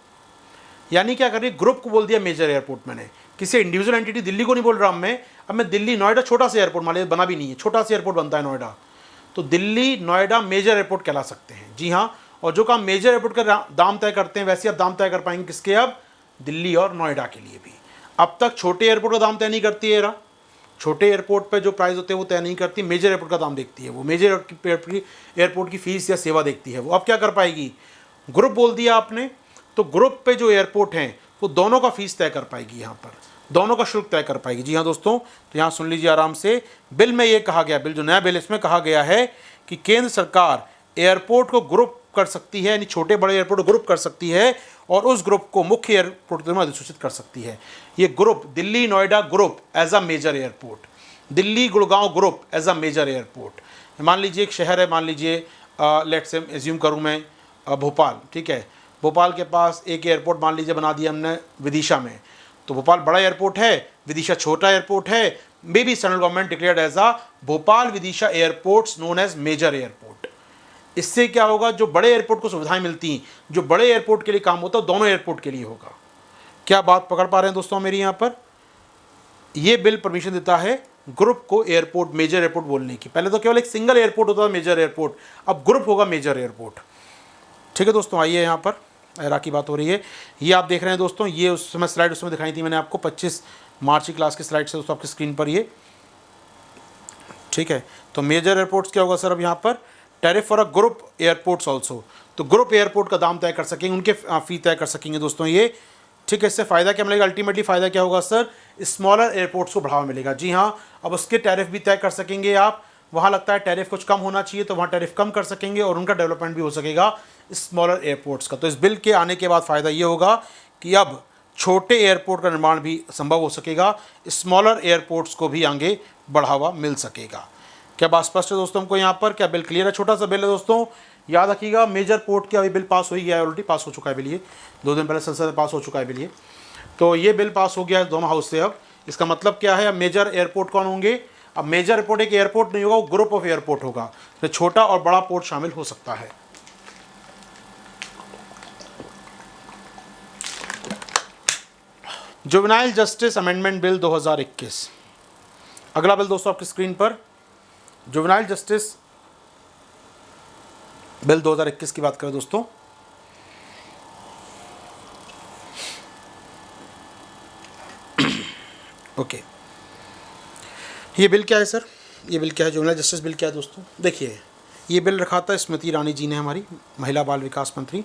S1: यानी क्या कर रही है, ग्रुप को बोल दिया मेजर एयरपोर्ट, मैंने किसी इंडिविजुअल एंटिटी दिल्ली को नहीं बोल रहा मैं, अब मैं दिल्ली नोएडा छोटा सा एयरपोर्ट मान लीजिए, बना भी नहीं है, छोटा सा एयरपोर्ट बनता है नोएडा, तो दिल्ली नोएडा मेजर एयरपोर्ट कहला सकते हैं। जी हाँ, और जो काम मेजर एयरपोर्ट का दाम तय करते हैं वैसे अब दाम तय कर पाएंगे किसके, अब दिल्ली और नोएडा के लिए भी। अब तक छोटे एयरपोर्ट का दाम तय नहीं करती है, छोटे एयरपोर्ट पे जो प्राइस होते हैं वो तय नहीं करती, मेजर एयरपोर्ट का दाम देखती है, वो मेजर एयरपोर्ट की फीस या सेवा देखती है वो। अब क्या कर पाएगी, ग्रुप बोल दिया आपने, तो ग्रुप पे जो एयरपोर्ट हैं वो दोनों का फीस तय कर पाएगी, यहाँ पर दोनों का शुल्क तय कर पाएगी। जी हाँ दोस्तों, तो यहाँ सुन लीजिए आराम से, बिल में ये कहा गया, बिल जो नया बिल इसमें कहा गया है कि केंद्र सरकार एयरपोर्ट को ग्रुप कर सकती है, यानी छोटे बड़े एयरपोर्ट को ग्रुप कर सकती है और उस ग्रुप को मुख्य एयरपोर्ट के रूप में अधिसूचित कर सकती है। ये group Delhi Noida group as a major airport, Delhi Gurgaon group as a major airport. मान लीजिए एक शहर है, मान लीजिए लेट्स से एज्यूम करूँ मैं भोपाल, ठीक है, भोपाल के पास एक एयरपोर्ट मान लीजिए बना दिया हमने विदिशा में, तो भोपाल बड़ा एयरपोर्ट है, विदिशा छोटा एयरपोर्ट है, may be central government declared as a Bhopal Vidisha airports known as major airport. इससे क्या होगा, जो बड़े एयरपोर्ट को सुविधाएं मिलती हैं, जो बड़े एयरपोर्ट के लिए काम होता है दोनों एयरपोर्ट के लिए होगा। क्या बात पकड़ पा रहे हैं दोस्तों मेरी, यहाँ पर ये बिल परमिशन देता है ग्रुप को एयरपोर्ट मेजर एयरपोर्ट बोलने की। पहले तो केवल एक सिंगल एयरपोर्ट होता था मेजर एयरपोर्ट, अब ग्रुप होगा मेजर एयरपोर्ट। ठीक है दोस्तों, आइए यहाँ पर एरा की बात हो रही है, ये आप देख रहे हैं दोस्तों, ये उस समय स्लाइड उस समय दिखाई थी मैंने आपको 25 मार्च की क्लास की स्लाइड से दोस्तों आपकी स्क्रीन पर ये, ठीक है। तो मेजर एयरपोर्ट्स क्या होगा सर, अब यहाँ पर tariff for a group airports also, तो ग्रुप एयरपोर्ट का दाम तय कर सकेंगे, उनके फी तय कर सकेंगे दोस्तों ये, ठीक है। इससे फ़ायदा क्या मिलेगा, अल्टीमेटली फ़ायदा क्या होगा सर, स्मॉलर एयरपोर्ट्स को बढ़ावा मिलेगा। जी हाँ, अब उसके टैरिफ भी तय कर सकेंगे आप, वहाँ लगता है टैरिफ कुछ कम होना चाहिए तो वहाँ टैरिफ कम कर सकेंगे और उनका डेवलपमेंट भी हो सकेगा स्मॉलर एयरपोर्ट्स का। तो इस बिल के आने के बाद फ़ायदा ये होगा कि अब छोटे एयरपोर्ट का निर्माण भी संभव हो सकेगा, स्मॉलर एयरपोर्ट्स को भी आगे बढ़ावा मिल सकेगा। क्या बात स्पष्ट है दोस्तों हमको यहाँ पर, क्या बिल क्लियर है, छोटा सा बिल है दोस्तों, याद रखिएगा। मेजर पोर्ट का अभी बिल पास हो ही गया है, ऑलरेडी पास हो चुका है बिल, ये 2 दिन पहले संसद में पास हो चुका है बिल ये, तो ये बिल पास हो गया है दोनों हाउस से। अब इसका मतलब क्या है, अब मेजर एयरपोर्ट कौन होंगे, अब मेजर एयरपोर्ट एक एयरपोर्ट नहीं होगा, वो ग्रुप ऑफ एयरपोर्ट होगा, तो छोटा और बड़ा पोर्ट शामिल हो सकता है। जुवेनाइल जस्टिस अमेंडमेंट बिल 2021, अगला बिल दोस्तों आपकी स्क्रीन पर, जुवेनाइल जस्टिस बिल 2021 की बात करें दोस्तों, ओके। ये बिल क्या है सर, ये बिल क्या है, जुवेनाइल जस्टिस बिल क्या है दोस्तों, देखिए ये बिल रखा था स्मृति ईरानी जी ने, हमारी महिला बाल विकास मंत्री,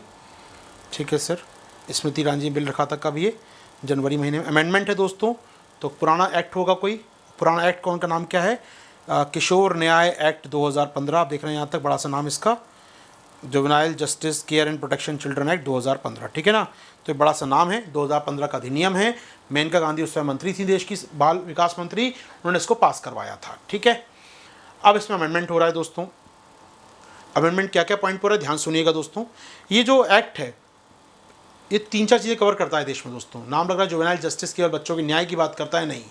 S1: ठीक है सर, स्मृति ईरानी जी बिल रखा था, कब ये जनवरी महीने में। अमेंडमेंट है दोस्तों, तो पुराना एक्ट होगा कोई, पुराना एक्ट कौन का नाम क्या है, किशोर न्याय एक्ट 2015, आप देख रहे हैं यहाँ तक बड़ा सा नाम इसका, juvenile justice care and protection children act 2015, ठीक है ना, तो ये बड़ा सा नाम है, 2015 का अधिनियम है। मेनका गांधी उस समय मंत्री थी देश की, बाल विकास मंत्री, उन्होंने इसको पास करवाया था, ठीक है। अब इसमें अमेंडमेंट हो रहा है दोस्तों, अमेंडमेंट क्या क्या पॉइंट पर है ध्यान सुनिएगा दोस्तों। ये जो एक्ट है ये 3-4 चीज़ें कवर करता है देश में दोस्तों, नाम लग रहा है जुवेनाइल जस्टिस, केवल बच्चों के न्याय की बात करता है नहीं,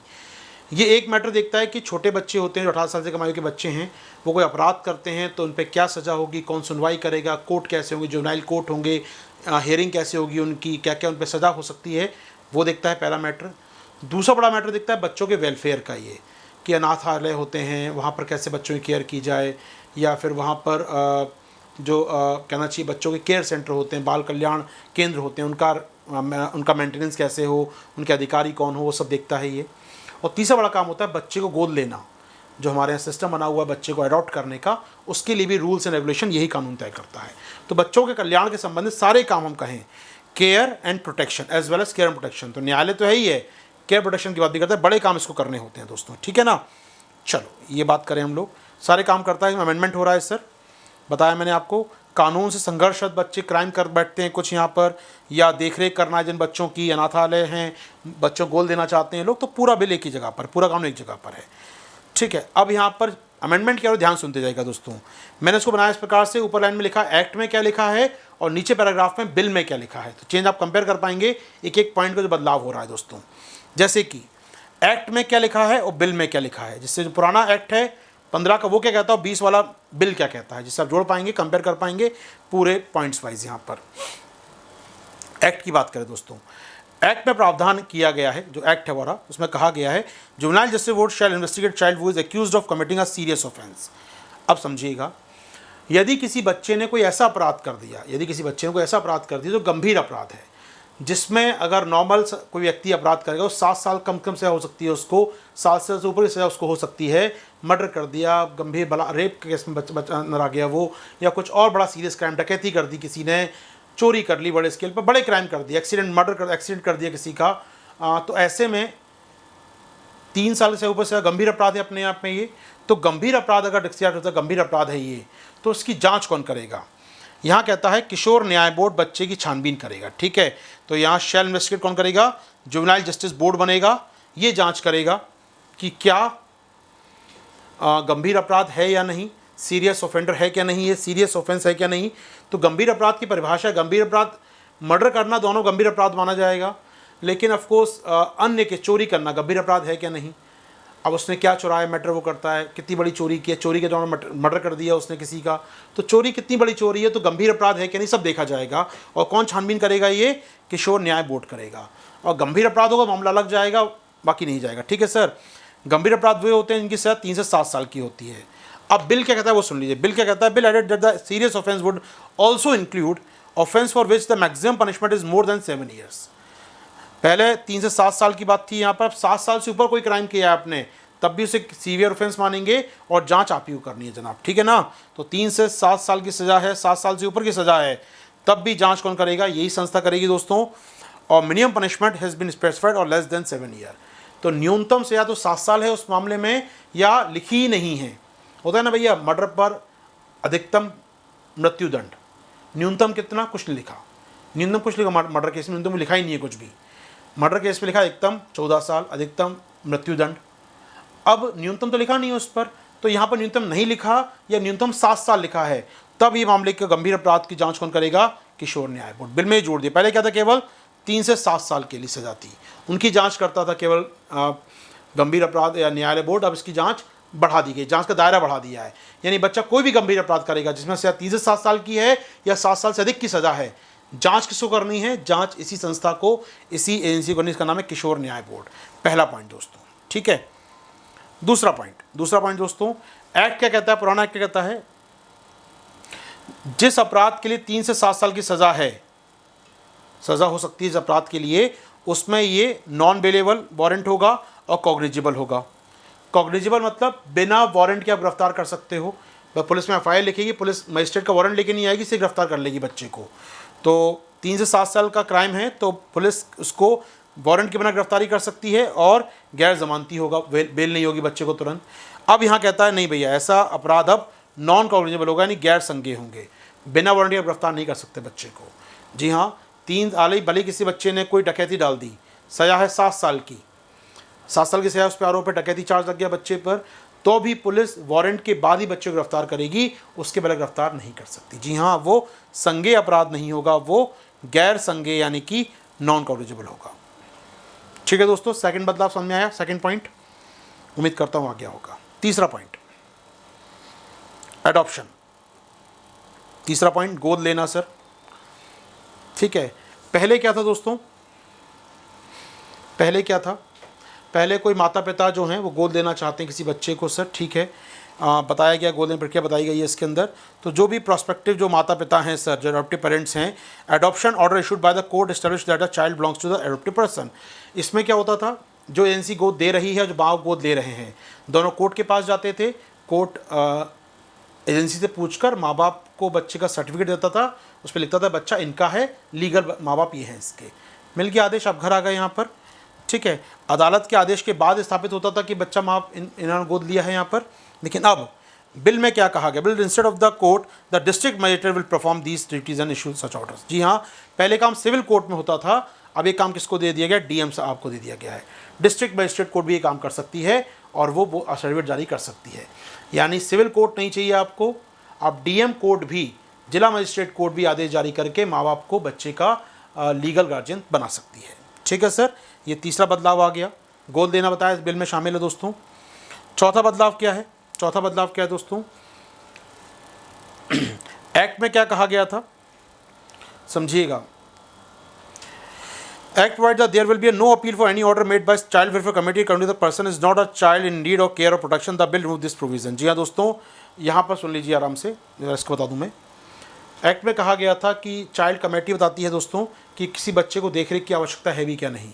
S1: ये एक मैटर देखता है कि छोटे बच्चे होते हैं जो 18 साल से कम आयु के बच्चे हैं, वो कोई अपराध करते हैं तो उन पर क्या सज़ा होगी, कौन सुनवाई करेगा, कोर्ट कैसे होंगे, जुवेनाइल कोर्ट होंगे, हियरिंग कैसे होगी उनकी, क्या क्या उन पर सज़ा हो सकती है, वो देखता है पहला मैटर। दूसरा बड़ा मैटर देखता है बच्चों के वेलफेयर का, ये कि अनाथालय होते हैं वहाँ पर कैसे बच्चों की केयर की जाए, या फिर वहाँ पर जो कहना चाहिए बच्चों के केयर सेंटर होते हैं, बाल कल्याण केंद्र होते हैं, उनका मेंटेनेंस कैसे हो, उनके अधिकारी कौन हो, वो सब देखता है ये। और तीसरा बड़ा काम होता है बच्चे को गोद लेना, जो हमारे यहाँ सिस्टम बना हुआ है बच्चे को अडॉप्ट करने का, उसके लिए भी रूल्स एंड रेगुलेशन यही कानून तय करता है। तो बच्चों के कल्याण के संबंधित सारे काम हम कहें, care and protection as well as care and protection, तो न्यायालय तो है ही है, केयर प्रोटेक्शन की बात भी करता है, बड़े काम इसको करने होते हैं दोस्तों, ठीक है ना। चलो ये बात करें हम लोग, सारे काम करता है, अमेंडमेंट हो रहा है सर, बताया मैंने आपको। कानून से संघर्षरत बच्चे क्राइम कर बैठते हैं कुछ यहाँ पर, या देखरेख करना है जिन बच्चों की, अनाथालय हैं, बच्चों को गोद देना चाहते हैं लोग, तो पूरा बिल एक ही जगह पर, पूरा कानून एक जगह पर है, ठीक है। अब यहाँ पर अमेंडमेंट क्या हो, ध्यान सुनते जाएगा दोस्तों। मैंने इसको बनाया इस प्रकार से, ऊपर लाइन में लिखा एक्ट में क्या लिखा है और नीचे पैराग्राफ में बिल में क्या लिखा है, तो चेंज आप कंपेयर कर पाएंगे एक एक पॉइंट का जो बदलाव हो रहा है दोस्तों। जैसे कि एक्ट में क्या लिखा है और बिल में क्या लिखा है, जिससे जो पुराना एक्ट है 15 का वो क्या कहता है और 20 वाला बिल क्या कहता है, जिससे आप जोड़ पाएंगे, कंपेयर कर पाएंगे पूरे पॉइंट्स वाइज। यहाँ पर एक्ट की बात करें दोस्तों, एक्ट में प्रावधान किया गया है, जो एक्ट है हमारा, उसमें कहा गया है juvenile justice board shall investigate child who is accused of committing a serious offence. अब समझिएगा, यदि किसी बच्चे ने कोई ऐसा अपराध कर दिया, यदि किसी बच्चे ने कोई ऐसा अपराध कर दिया जो गंभीर अपराध है, जिसमें अगर नॉर्मल कोई व्यक्ति अपराध करेगा तो 7 साल कम सजा हो सकती है उसको, 7 साल से ऊपर की सजा उसको हो सकती है। मर्डर कर दिया, गंभीर बला रेप के केस में बच्चा आ गया वो, या कुछ और बड़ा सीरियस क्राइम, डकैती कर दी किसी ने, चोरी कर ली बड़े स्केल पर, बड़े क्राइम कर दिया, एक्सीडेंट कर दिया किसी का, तो ऐसे में 3 साल से ऊपर से गंभीर अपराध है अपने आप में ये। तो गंभीर अपराध अगर डिस्चार्ज होता है, गंभीर अपराध है ये, तो उसकी जांच कौन करेगा। यहाँ कहता है किशोर न्याय बोर्ड बच्चे की छानबीन करेगा, ठीक है। तो यहाँ शैल इन्वेस्टिगेट कौन करेगा, जुवेनाइल जस्टिस बोर्ड बनेगा, ये जांच करेगा कि क्या गंभीर अपराध है या नहीं, सीरियस ऑफेंडर है क्या नहीं, ये सीरियस ऑफेंस है क्या नहीं। तो गंभीर अपराध की परिभाषा, गंभीर अपराध मर्डर करना दोनों गंभीर अपराध माना जाएगा, लेकिन ऑफकोर्स अन्य के चोरी करना गंभीर अपराध है क्या नहीं। अब उसने क्या चुराया मैटर वो करता है, कितनी बड़ी चोरी की है, चोरी के दौरान मर्डर कर दिया उसने किसी का, तो चोरी कितनी बड़ी चोरी है, तो गंभीर अपराध है कि नहीं, सब देखा जाएगा। और कौन छानबीन करेगा, ये किशोर न्याय बोर्ड करेगा। और गंभीर अपराधों का मामला लग जाएगा, बाकी नहीं जाएगा, ठीक है सर। गंभीर अपराध वे होते हैं जिनकी सजा 3 से 7 साल की होती है। अब बिल क्या कहता है वो सुन लीजिए, बिल क्या कहता है, bill added that the serious offence would also include offence for which the maximum punishment is more than 7 years. पहले 3 से 7 साल की बात थी, यहाँ पर 7 साल से ऊपर कोई क्राइम किया है आपने, तब भी उसे सीवियर ऑफेंस मानेंगे और जांच आप ही को करनी है जनाब, ठीक है ना। तो 3 से 7 साल की सज़ा है, 7 साल से ऊपर की सज़ा है, तब भी जांच कौन करेगा, यही संस्था करेगी दोस्तों। और minimum punishment has been specified और लेस देन 7 ईयर। तो न्यूनतम से या तो 7 साल है उस मामले में, या लिखी ही नहीं है, होता है ना भैया, मर्डर पर अधिकतम मृत्युदंड, न्यूनतम कितना, कुछ नहीं लिखा, न्यूनतम कुछ लिखा, मर्डर केस में न्यूनतम लिखा ही नहीं है कुछ भी। मर्डर केस में लिखा अधिकतम 14 साल, अधिकतम मृत्युदंड। अब न्यूनतम तो लिखा नहीं है उस पर, तो यहाँ पर न्यूनतम नहीं लिखा या न्यूनतम 7 साल लिखा है, तब ये मामले के गंभीर अपराध की जांच कौन करेगा, किशोर न्याय बोर्ड। बिल में जोड़ दिया, पहले क्या था, केवल 3 से 7 साल के लिए सजा थी, उनकी जांच करता था केवल गंभीर अपराध या न्यायालय बोर्ड। अब इसकी जांच बढ़ा दी गई, जांच का दायरा बढ़ा दिया है, यानी बच्चा कोई भी गंभीर अपराध करेगा जिसमें से 3 से 7 साल की है या 7 साल से अधिक की सजा है, जांच किसको करनी है, जांच इसी संस्था को, इसी एजेंसी को, इसका नाम है किशोर न्याय बोर्ड। पहला पॉइंट दोस्तों, ठीक है। दूसरा पॉइंट दोस्तों, एक्ट क्या कहता है, पुराना एक्ट क्या कहता है, जिस अपराध के लिए 3 से 7 साल की सजा है, सजा हो सकती है इस अपराध के लिए, उसमें ये नॉन बेलेबल वारंट होगा और कॉग्निजेबल होगा। कॉग्निजेबल मतलब बिना वारंट के आप गिरफ्तार कर सकते हो, पुलिस में एफआईआर लिखेगी, पुलिस मजिस्ट्रेट का वारंट लेके नहीं आएगी, सिर्फ गिरफ्तार कर लेगी बच्चे को। तो 3 से 7 साल का क्राइम है तो पुलिस उसको वारंट के बिना गिरफ्तारी कर सकती है और गैर जमानती होगा, बेल नहीं होगी बच्चे को तुरंत। अब यहाँ कहता है नहीं भैया, ऐसा अपराध अब नॉन कॉग्निजेबल होगा, यानी गैर संज्ञेय होंगे, बिना वारंट के गिरफ्तार नहीं कर सकते बच्चे को। जी हाँ, 3 साल भले किसी बच्चे ने कोई डकैती डाल दी, सजा है 7 साल की, 7 साल की सजा उस पर आरोप है, डकैती चार्ज लग गया बच्चे पर, तो भी पुलिस वारंट के बाद ही बच्चे को गिरफ्तार करेगी, उसके पहले गिरफ्तार नहीं कर सकती। जी हाँ, वो संज्ञेय अपराध नहीं होगा, वो गैर संज्ञेय यानी कि नॉन कॉग्निजेबल होगा। ठीक है दोस्तों, सेकंड बदलाव समझ में आया, सेकंड पॉइंट, उम्मीद करता हूँ आ गया होगा। तीसरा पॉइंट एडॉप्शन, तीसरा पॉइंट गोद लेना सर, ठीक है। पहले क्या था दोस्तों, पहले क्या था, पहले कोई माता पिता जो हैं वो गोद लेना चाहते हैं किसी बच्चे को सर, ठीक है। बताया गया, गोल्डन प्रक्रिया बताई गई है इसके अंदर। तो जो भी प्रोस्पेक्टिव जो माता पिता हैं सर, जो एडॉप्टिव पेरेंट्स हैं, adoption order issued by the court establish that a child belongs to the adoptive person. इसमें क्या होता था, जो एजेंसी गोद दे रही है, जो माँ गोद ले रहे हैं, दोनों कोर्ट के पास जाते थे। कोर्ट एजेंसी से पूछकर माँ बाप को बच्चे का सर्टिफिकेट देता था, उस पर लिखता था बच्चा इनका है, लीगल माँ बाप ये हैं इसके। मिल गया आदेश, आप घर आ गए यहाँ पर, ठीक है। अदालत के आदेश के बाद स्थापित होता था कि बच्चा माँ इन्होंने गोद लिया है यहाँ पर। लेकिन अब बिल में क्या कहा गया, bill instead of the court the district magistrate will perform these duties and issue such orders. जी हाँ, पहले काम सिविल कोर्ट में होता था, अब ये काम किसको दे दिया गया, डीएम साहब को दे दिया गया है। डिस्ट्रिक्ट मजिस्ट्रेट कोर्ट भी ये काम कर सकती है और वो सर्टिफिकेट जारी कर सकती है। यानी सिविल कोर्ट नहीं चाहिए आपको, अब डीएम कोर्ट भी, जिला मजिस्ट्रेट कोर्ट भी आदेश जारी करके माँ बाप को बच्चे का लीगल गार्जियन बना सकती है। ठीक है सर, ये तीसरा बदलाव आ गया, गोद देना बताया इस बिल में शामिल है दोस्तों। चौथा बदलाव क्या है, चौथा बदलाव क्या है दोस्तों, एक्ट में क्या कहा गया था, समझिएगा। Act provide that there will be no appeal for any order made by child welfare committee according to the person is not a child in need of care और protection. The bill remove this provision. जी हाँ दोस्तों, यहाँ पर सुन लीजिए आराम से, इसको बता दूँ मैं। एक्ट में कहा गया था कि चाइल्ड कमेटी बताती है दोस्तों कि किसी बच्चे को देखरेख की आवश्यकता है भी क्या नहीं,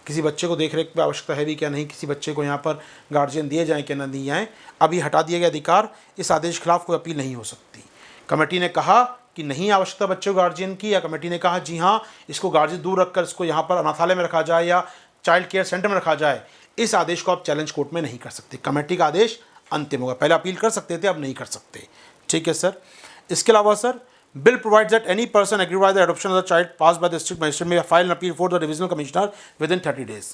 S1: किसी बच्चे को देखरेख की आवश्यकता है भी क्या नहीं, किसी बच्चे को यहाँ पर गार्जियन दिए जाएँ क्या ना दिए जाएँ। अभी हटा दिया गया अधिकार, इस आदेश के खिलाफ कोई अपील नहीं हो सकती। कमेटी ने कहा कि नहीं आवश्यकता बच्चे को गार्जियन की, या कमेटी ने कहा जी हाँ इसको गार्जियन दूर रखकर इसको यहाँ पर अनाथालय में रखा जाए या चाइल्ड केयर सेंटर में रखा जाए, इस आदेश को आप चैलेंज कोर्ट में नहीं कर सकते। कमेटी का आदेश अंतिम होगा, पहले अपील कर सकते थे, अब नहीं कर सकते। ठीक है सर। इसके अलावा sir, bill provides that any person agree by the adoption of the child pass by the district magistrate may file an appeal for the divisional commissioner within 30 days.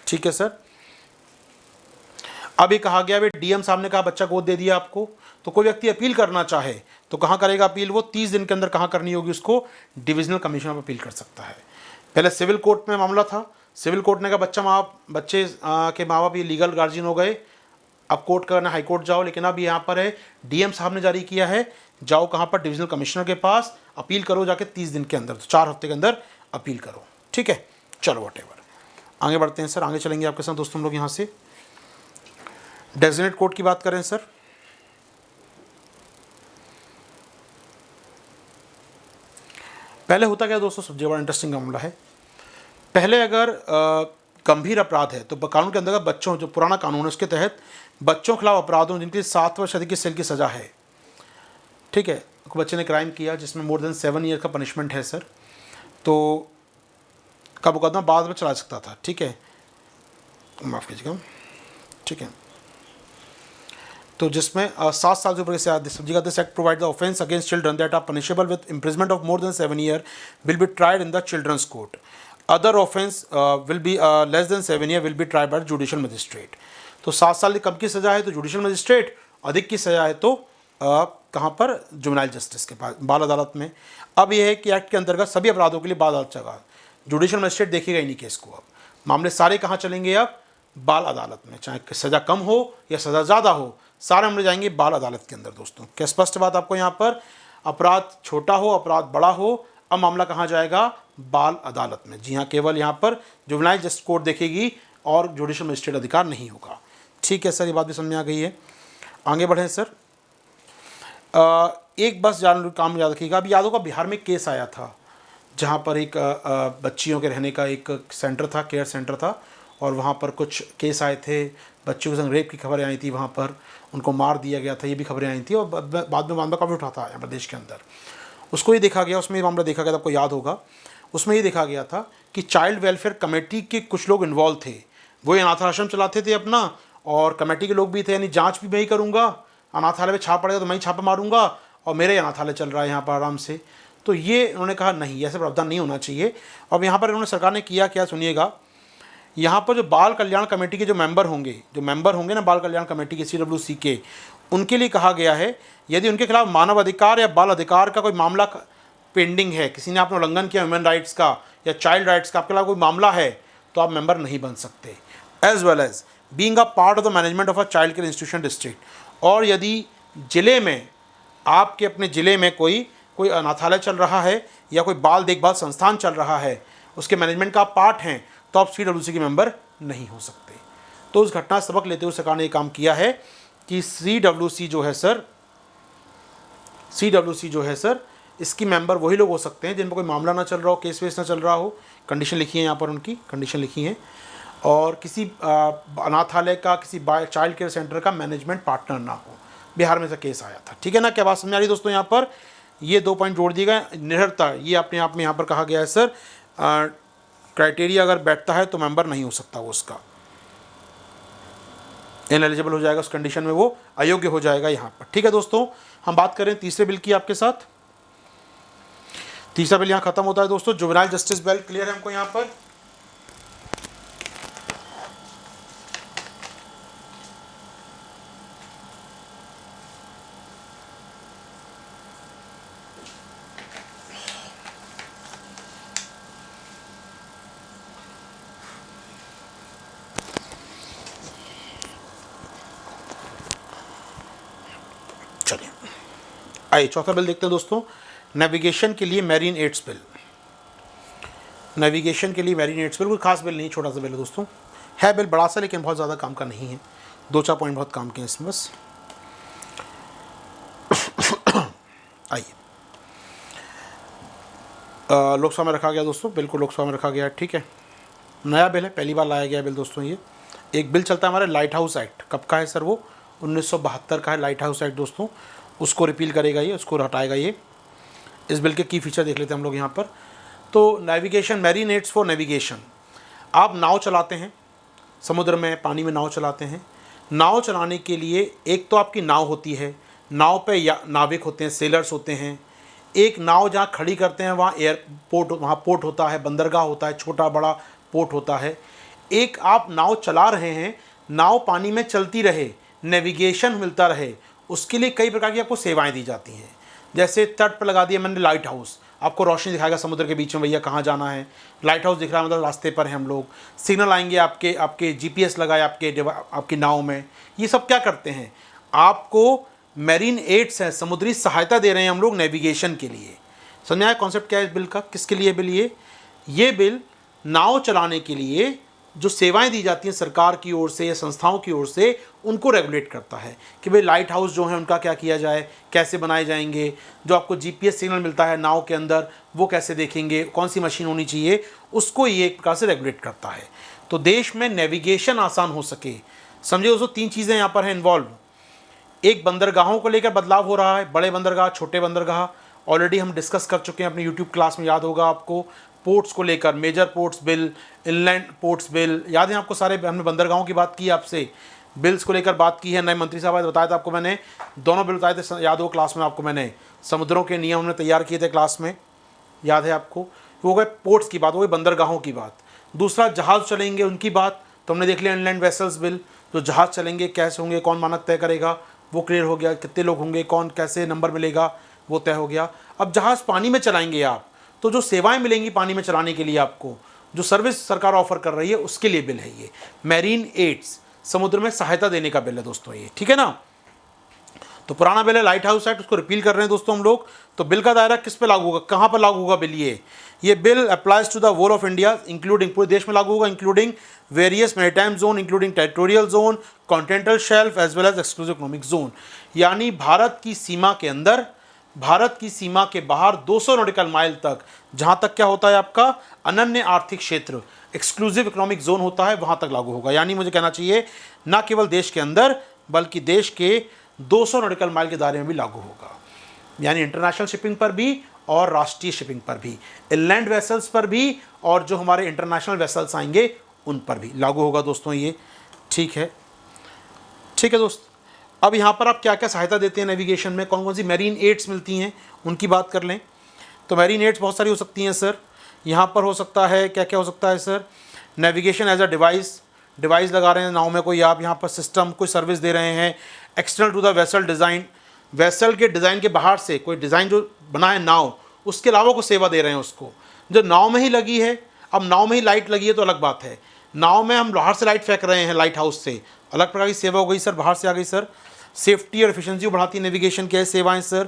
S1: ठीक है सर। अभी कहा गया, DM साहब ने कहा बच्चा गोद दे दिया आपको, तो कोई व्यक्ति अपील करना चाहे तो कहाँ करेगा अपील, वो 30 दिन के अंदर कहाँ करनी होगी उसको, डिविजनल कमिश्नर पर अपील कर सकता है। पहले सिविल कोर्ट में मामला था, सिविल कोर्ट ने कहा बच्चे के माँ बाप ये लीगल गार्जियन हो गए, अब कोर्ट करना हाई कोर्ट जाओ। लेकिन अब यहाँ पर है, डीएम साहब ने जारी किया है, जाओ कहाँ पर, डिविजनल कमिश्नर के पास अपील करो जाके 30 दिन के अंदर, तो 4 हफ्ते के अंदर अपील करो। ठीक है, चलो वॉटेवर, आगे बढ़ते हैं सर, आगे चलेंगे आपके साथ दोस्तों हम लोग। यहाँ से डेजिग्नेट कोर्ट की बात करें सर, पहले होता क्या दोस्तों, सबसे बड़ा इंटरेस्टिंग मामला है। पहले अगर गंभीर अपराध है तो कानून के अंदर बच्चों, जो पुराना कानून है उसके तहत बच्चों के खिलाफ अपराधों जिनकी 7 वर्ष अधिक की सेल की सज़ा है, ठीक है, बच्चे ने क्राइम किया जिसमें मोर देन 7 ईयर का पनिशमेंट है सर, तो का मुकदमा बाद में चला सकता था। ठीक है, माफ़ कीजिएगा, ठीक है, तो जिसमें 7 साल से ऊपर से समझिएगा। This act provide the offence against children that are punishable with imprisonment of more than 7 year will be tried in the children's court. Other offence will be less than 7 year will be tried by judicial magistrate. तो 7 साल से कम की सज़ा है तो judicial magistrate, अधिक की सज़ा है तो कहाँ पर, जुवेनाइल जस्टिस के पास, बाल अदालत में। अब यह है कि एक्ट के अंतर्गत सभी अपराधों के लिए बाल अदालत जगह, जुडिशियल मजिस्ट्रेट देखेगा इन्हीं केस को। अब मामले सारे कहाँ चलेंगे, अब बाल अदालत में, चाहे सज़ा कम हो या सज़ा ज़्यादा हो, सारे मामले जाएंगे बाल अदालत के अंदर दोस्तों। क्या स्पष्ट बात आपको यहाँ पर, अपराध छोटा हो अपराध बड़ा हो, अब मामला कहाँ जाएगा, बाल अदालत में। जी हाँ, केवल यहाँ पर जुवेनाइल जस्टिस कोर्ट देखेगी और जुडिशियल मजिस्ट्रेट अधिकार नहीं होगा। ठीक है सर, ये बात भी समझ में आ गई है। आगे बढ़ें सर। एक बस काम याद रखिएगा, अभी याद होगा बिहार में केस आया था जहाँ पर एक बच्चियों के रहने का एक सेंटर था, केयर सेंटर था, और वहाँ पर कुछ केस आए थे, बच्चों के संग रेप की खबरें आई थी, वहाँ पर उनको मार दिया गया था, ये भी खबरें आई थी, और बाद में मामला काफ़ी उठा था यहाँ प्रदेश के अंदर। उसको ये देखा गया, उसमें ये मामला देखा गया था, आपको याद होगा, उसमें ये देखा गया था कि चाइल्ड वेलफेयर कमेटी के कुछ लोग इन्वॉल्व थे, वो अनाथ आश्रम चलाते थे अपना, और कमेटी के लोग भी थे, यानी जाँच भी मैं ही करूँगा, अनाथालय में छाप पड़ेगा तो मैं ही छापा मारूंगा, और मेरे अनाथालय चल रहा है यहाँ पर आराम से। तो ये उन्होंने कहा नहीं, ऐसे प्रावधान नहीं होना चाहिए। और यहाँ पर उन्होंने, सरकार ने किया क्या, सुनिएगा। यहाँ पर जो बाल कल्याण कमेटी के जो मेंबर होंगे ना बाल कल्याण कमेटी के, CWC के, उनके लिए कहा गया है यदि उनके खिलाफ मानव अधिकार या बाल अधिकार का कोई मामला पेंडिंग है, किसी ने आपने उल्लंघन किया ह्यूमन राइट्स का या चाइल्ड राइट्स का, आपके खिलाफ कोई मामला है, तो आप मेंबर नहीं बन सकते। As well as being a part of the management of a child care institution district. और यदि जिले में, आपके अपने ज़िले में कोई अनाथालय चल रहा है या कोई बाल देखभाल संस्थान चल रहा है, उसके मैनेजमेंट का आप पार्ट हैं, तो आप CWC के मेंबर नहीं हो सकते। तो उस घटना से सबक लेते हुए सरकार ने ये काम किया है कि CWC जो है सर, CWC जो है सर, इसकी मेंबर वही लोग हो सकते हैं जिन पर कोई मामला ना चल रहा हो, केस वेस ना चल रहा हो, कंडीशन लिखी है यहाँ पर, उनकी कंडीशन लिखी है, और किसी अनाथालय का, किसी चाइल्ड केयर सेंटर का मैनेजमेंट पार्टनर ना हो। बिहार में से केस आया था, ठीक है ना। क्या बात समझ आ रही दोस्तों? यहाँ पर ये 2 पॉइंट जोड़ दिए गए। निर्भरता, ये अपने आप में यहाँ पर कहा गया है सर, क्राइटेरिया अगर बैठता है तो मेंबर नहीं हो सकता, वो उसका इनएलिजिबल हो जाएगा, उस कंडीशन में वो अयोग्य हो जाएगा यहाँ पर, ठीक है दोस्तों। हम बात करें तीसरे बिल की आपके साथ। तीसरा बिल यहाँ खत्म होता है दोस्तों, जुवेनाइल जस्टिस बिल। क्लियर है हमको यहाँ पर? चलिए आइए चौथा बिल देखते हैं दोस्तों, नेविगेशन के लिए मैरीन एड्स बिल। नेविगेशन के लिए मैरीन एड्स बिल कोई खास बिल नहीं, छोटा सा बिल है दोस्तों, है बिल बड़ा सा, लेकिन बहुत ज़्यादा काम का नहीं है। 2-4 पॉइंट बहुत काम के हैं इसमें बस। आइए, लोकसभा में रखा गया दोस्तों, बिल को लोकसभा में रखा गया है, ठीक है। नया बिल है, पहली बार लाया गया बिल दोस्तों। ये एक बिल चलता है हमारे लाइट हाउस एक्ट, कब का है सर? वो 1972 का है लाइट हाउस एक्ट दोस्तों। उसको रिपील करेगा ये, उसको हटाएगा ये। इस बिल के की फीचर देख लेते हैं हम लोग यहाँ पर। तो navigation, marine aids for navigation. आप नाव चलाते हैं समुद्र में, पानी में नाव चलाते हैं। नाव चलाने के लिए एक तो आपकी नाव होती है, नाव पे या नाविक होते हैं, सेलर्स होते हैं। एक नाव जहाँ खड़ी करते हैं वहाँ एयरपोर्ट, वहाँ पोर्ट होता है, बंदरगाह होता है, छोटा बड़ा पोर्ट होता है। एक आप नाव चला रहे हैं, नाव पानी में चलती रहे, नेविगेशन मिलता रहे, उसके लिए कई प्रकार की आपको सेवाएं दी जाती हैं। जैसे तट पर लगा दिया मैंने लाइट हाउस, आपको रोशनी दिखाएगा समुद्र के बीच में भैया कहाँ जाना है। लाइट हाउस दिख रहा है मतलब रास्ते पर हैं हम लोग। सिग्नल आएंगे आपके GPS लगाए आपकी नाव में। ये सब क्या करते हैं? आपको मैरीन एड्स है, समुद्री सहायता दे रहे हैं हम लोग नेविगेशन के लिए। समझ में आया कॉन्सेप्ट क्या है इस बिल का? किसके लिए बिल? ये बिल नाव चलाने के लिए जो सेवाएं दी जाती हैं सरकार की ओर से या संस्थाओं की ओर से, उनको रेगुलेट करता है कि भाई लाइट हाउस जो है उनका क्या किया जाए, कैसे बनाए जाएंगे। जो आपको GPS सिग्नल मिलता है नाव के अंदर, वो कैसे देखेंगे, कौन सी मशीन होनी चाहिए, उसको ये एक प्रकार से रेगुलेट करता है। तो देश में नेविगेशन आसान हो सके। समझे दोस्तों, 3 चीज़ें यहाँ पर हैं इन्वॉल्व। एक, बंदरगाहों को लेकर बदलाव हो रहा है, बड़े बंदरगाह, छोटे बंदरगाह, ऑलरेडी हम डिस्कस कर चुके हैं अपने यूट्यूब क्लास में, याद होगा आपको। पोर्ट्स को लेकर major ports bill, inland ports bill, याद है आपको सारे? हमने बंदरगाहों की बात की आपसे, बिल्स को लेकर बात की है। नए मंत्री साहब बताया था आपको मैंने, दोनों बिल बताए थे, याद हो क्लास में आपको मैंने। समुद्रों के नियम हमने तैयार किए थे क्लास में, याद है आपको? वो गए पोर्ट्स की बात, वो गई बंदरगाहों की बात। दूसरा, जहाज़ चलेंगे उनकी बात, तो हमने देख लिया इनलैंड वेसल्स बिल, जो जहाज़ चलेंगे कैसे होंगे, कौन मानक तय करेगा, वो क्लियर हो गया। कितने लोग होंगे, कौन कैसे नंबर मिलेगा, वो तय हो गया। अब जहाज़ पानी में चलाएंगे आप, तो जो सेवाएं मिलेंगी पानी में चलाने के लिए आपको, जो सर्विस सरकार ऑफर कर रही है, उसके लिए बिल है ये। मैरीन एड्स, समुद्र में सहायता देने का बिल है दोस्तों ये, ठीक है ना। तो पुराना बिल है लाइट हाउस एक्ट, उसको रिपील कर रहे हैं दोस्तों हम लोग। तो बिल का दायरा किस पे लागू होगा, कहाँ पर लागू होगा बिल? ये bill applies to the whole of India, including, पूरे देश में लागू होगा, including various maritime zone, including territorial zone, continental shelf as well as exclusive economic zone. यानी भारत की सीमा के अंदर, भारत की सीमा के बाहर 200 नॉटिकल माइल तक, जहाँ तक क्या होता है आपका अनन्य आर्थिक क्षेत्र, एक्सक्लूसिव इकोनॉमिक जोन होता है, वहाँ तक लागू होगा। यानी मुझे कहना चाहिए न केवल देश के अंदर बल्कि देश के 200 नॉटिकल माइल के दायरे में भी लागू होगा। यानी इंटरनेशनल शिपिंग पर भी और राष्ट्रीय शिपिंग पर भी, इनलैंड वेसल्स पर भी, और जो हमारे इंटरनेशनल वेसल्स आएंगे उन पर भी लागू होगा दोस्तों ये, ठीक है। ठीक है दोस्त, अब यहाँ पर आप क्या क्या सहायता देते हैं नेविगेशन में, कौन कौन सी मैरीन एड्स मिलती हैं, उनकी बात कर लें। तो मैरीन एड्स बहुत सारी हो सकती हैं सर। यहाँ पर हो सकता है, क्या क्या हो सकता है sir? Navigation as a device लगा रहे हैं नाव में कोई, आप यहाँ पर सिस्टम कोई सर्विस दे रहे हैं। External to the vessel design, vessel के डिज़ाइन के बाहर से कोई डिज़ाइन जो बना है नाव, उसके अलावा को सेवा दे रहे हैं उसको, जो नाव में ही लगी है। अब नाव में ही लाइट लगी है तो अलग बात है, नाव में हम बाहर से लाइट फेंक रहे हैं लाइट हाउस से, अलग प्रकार की सेवा हो गई सर, बाहर से आ गई सर। सेफ्टी और एफिशिएंसी को बढ़ाती है नेविगेशन की सेवाएं सर।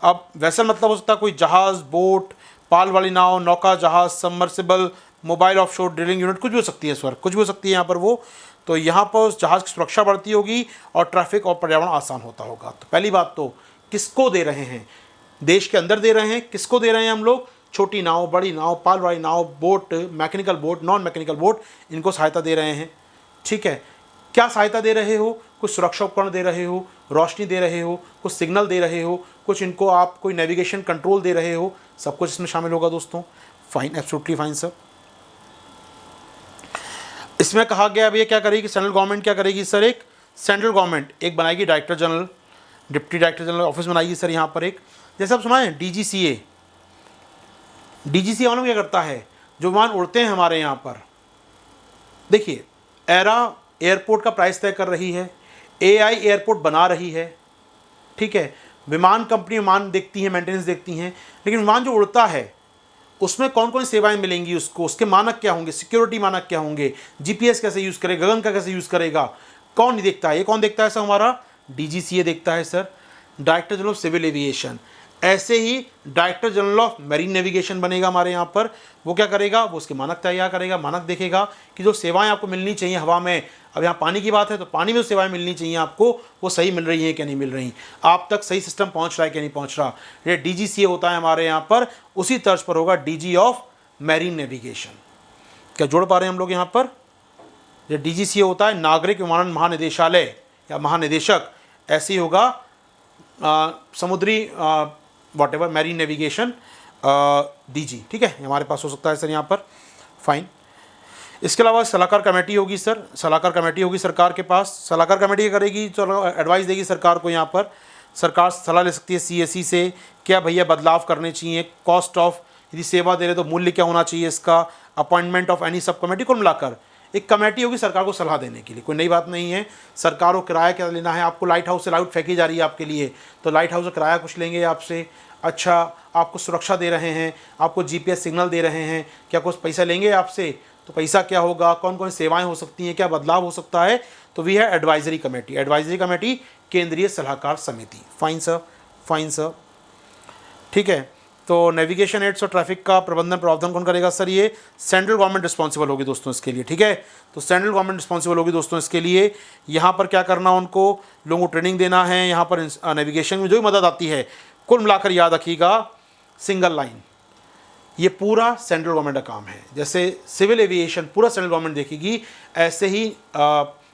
S1: अब वेसल मतलब हो सकता है कोई जहाज़, बोट, पाल वाली नाव, नौका जहाज़, submersible, mobile offshore drilling unit, कुछ भी हो सकती है सर, कुछ भी हो सकती है यहाँ पर वो। तो यहाँ पर उस जहाज़ की सुरक्षा बढ़ती होगी और ट्रैफिक और पर्यावरण आसान होता होगा। तो पहली बात तो किसको दे रहे हैं, देश के अंदर दे रहे हैं, किसको दे रहे हैं हम लोग, छोटी नाव, बड़ी नाव, पाल वाली नाव, boat, mechanical boat, non mechanical boat, इनको सहायता दे रहे हैं। ठीक है, क्या सहायता दे रहे हो, कुछ सुरक्षा उपकरण दे रहे हो, रोशनी दे रहे हो, कुछ सिग्नल दे रहे हो, कुछ इनको आप कोई नेविगेशन कंट्रोल दे रहे हो, सब कुछ इसमें शामिल होगा दोस्तों। Fine, absolutely fine sir. इसमें कहा गया अब ये क्या करेगी, सेंट्रल गवर्नमेंट क्या करेगी सर, एक सेंट्रल गवर्नमेंट एक बनाएगी director general, deputy director general office बनाएगी सर यहाँ पर एक, जैसे आप सुना है DGCA। DGCA मालूम क्या करता है, जो विमान उड़ते हैं हमारे यहाँ पर, देखिए एरा एयरपोर्ट का प्राइस तय कर रही है, AI एयरपोर्ट बना रही है। ठीक है, विमान कंपनी विमान देखती है, मेंटेनेंस देखती हैं, लेकिन विमान जो उड़ता है उसमें कौन कौन सी सेवाएं मिलेंगी उसको, उसके मानक क्या होंगे, सिक्योरिटी मानक क्या होंगे, GPS कैसे यूज़ करेगा, गगन का कैसे यूज़ करेगा, कौन नहीं देखता है, ये कौन देखता है सर, हमारा DGCA देखता है sir, director general of civil aviation. ऐसे ही director general of marine navigation बनेगा हमारे यहाँ पर, वो क्या करेगा, वो उसके मानक तैयार करेगा, मानक देखेगा कि जो सेवाएं आपको मिलनी चाहिए हवा में, अब यहाँ पानी की बात है तो पानी में जो सेवाएं मिलनी चाहिए आपको, वो सही मिल रही हैं कि नहीं मिल रही, आप तक सही सिस्टम पहुँच रहा है कि नहीं पहुँच रहा। ये DGCA होता है हमारे यहाँ पर, उसी तर्ज पर होगा DG ऑफ मैरीन नेविगेशन। क्या जोड़ पा रहे हैं हम लोग यहाँ पर, ये DGCA होता है नागरिक विमानन महानिदेशालय या महानिदेशक, ऐसे ही होगा समुद्री वॉटेवर मैरीन नेविगेशन DG। ठीक है, हमारे पास हो सकता है सर यहाँ पर। फाइन, इसके अलावा सलाहकार कमेटी होगी सर, सलाहकार कमेटी होगी सरकार के पास। सलाहकार कमेटी क्या करेगी, चलो एडवाइस देगी सरकार को। यहाँ पर सरकार सलाह ले सकती है CSE से, क्या भैया बदलाव करने चाहिए, कॉस्ट ऑफ, यदि सेवा दे रहे तो मूल्य क्या होना चाहिए इसका, appointment of any sub committee, कुल मिलाकर एक कमेटी होगी सरकार को सलाह देने के लिए। कोई नई बात नहीं है, सरकार को किराया क्या लेना है, आपको लाइट हाउस से लाइट फेंकी जा रही है आपके लिए, तो लाइट हाउस का किराया कुछ लेंगे आपसे। अच्छा, आपको सुरक्षा दे रहे हैं, आपको GPS सिग्नल दे रहे हैं, क्या कुछ पैसा लेंगे आपसे, तो पैसा क्या होगा, कौन कौन सेवाएं हो सकती हैं, क्या बदलाव हो सकता है, तो भी है एडवाइजरी कमेटी। एडवाइजरी कमेटी केंद्रीय सलाहकार समिति। Fine sir, fine sir. ठीक है, तो नेविगेशन एड्स और ट्रैफिक का प्रबंधन प्रावधान कौन करेगा सर, ये सेंट्रल गवर्नमेंट रिस्पॉन्सिबल होगी दोस्तों इसके लिए। ठीक है, तो सेंट्रल गवर्नमेंट रिस्पॉन्सिबल होगी दोस्तों इसके लिए। यहाँ पर क्या करना, उनको लोगों को ट्रेनिंग देना है, यहाँ पर नेविगेशन में जो भी मदद आती है, कुल मिलाकर याद रखिएगा सिंगल लाइन, ये पूरा सेंट्रल गवर्नमेंट का काम है। जैसे सिविल एविएशन पूरा सेंट्रल गवर्नमेंट देखेगी, ऐसे ही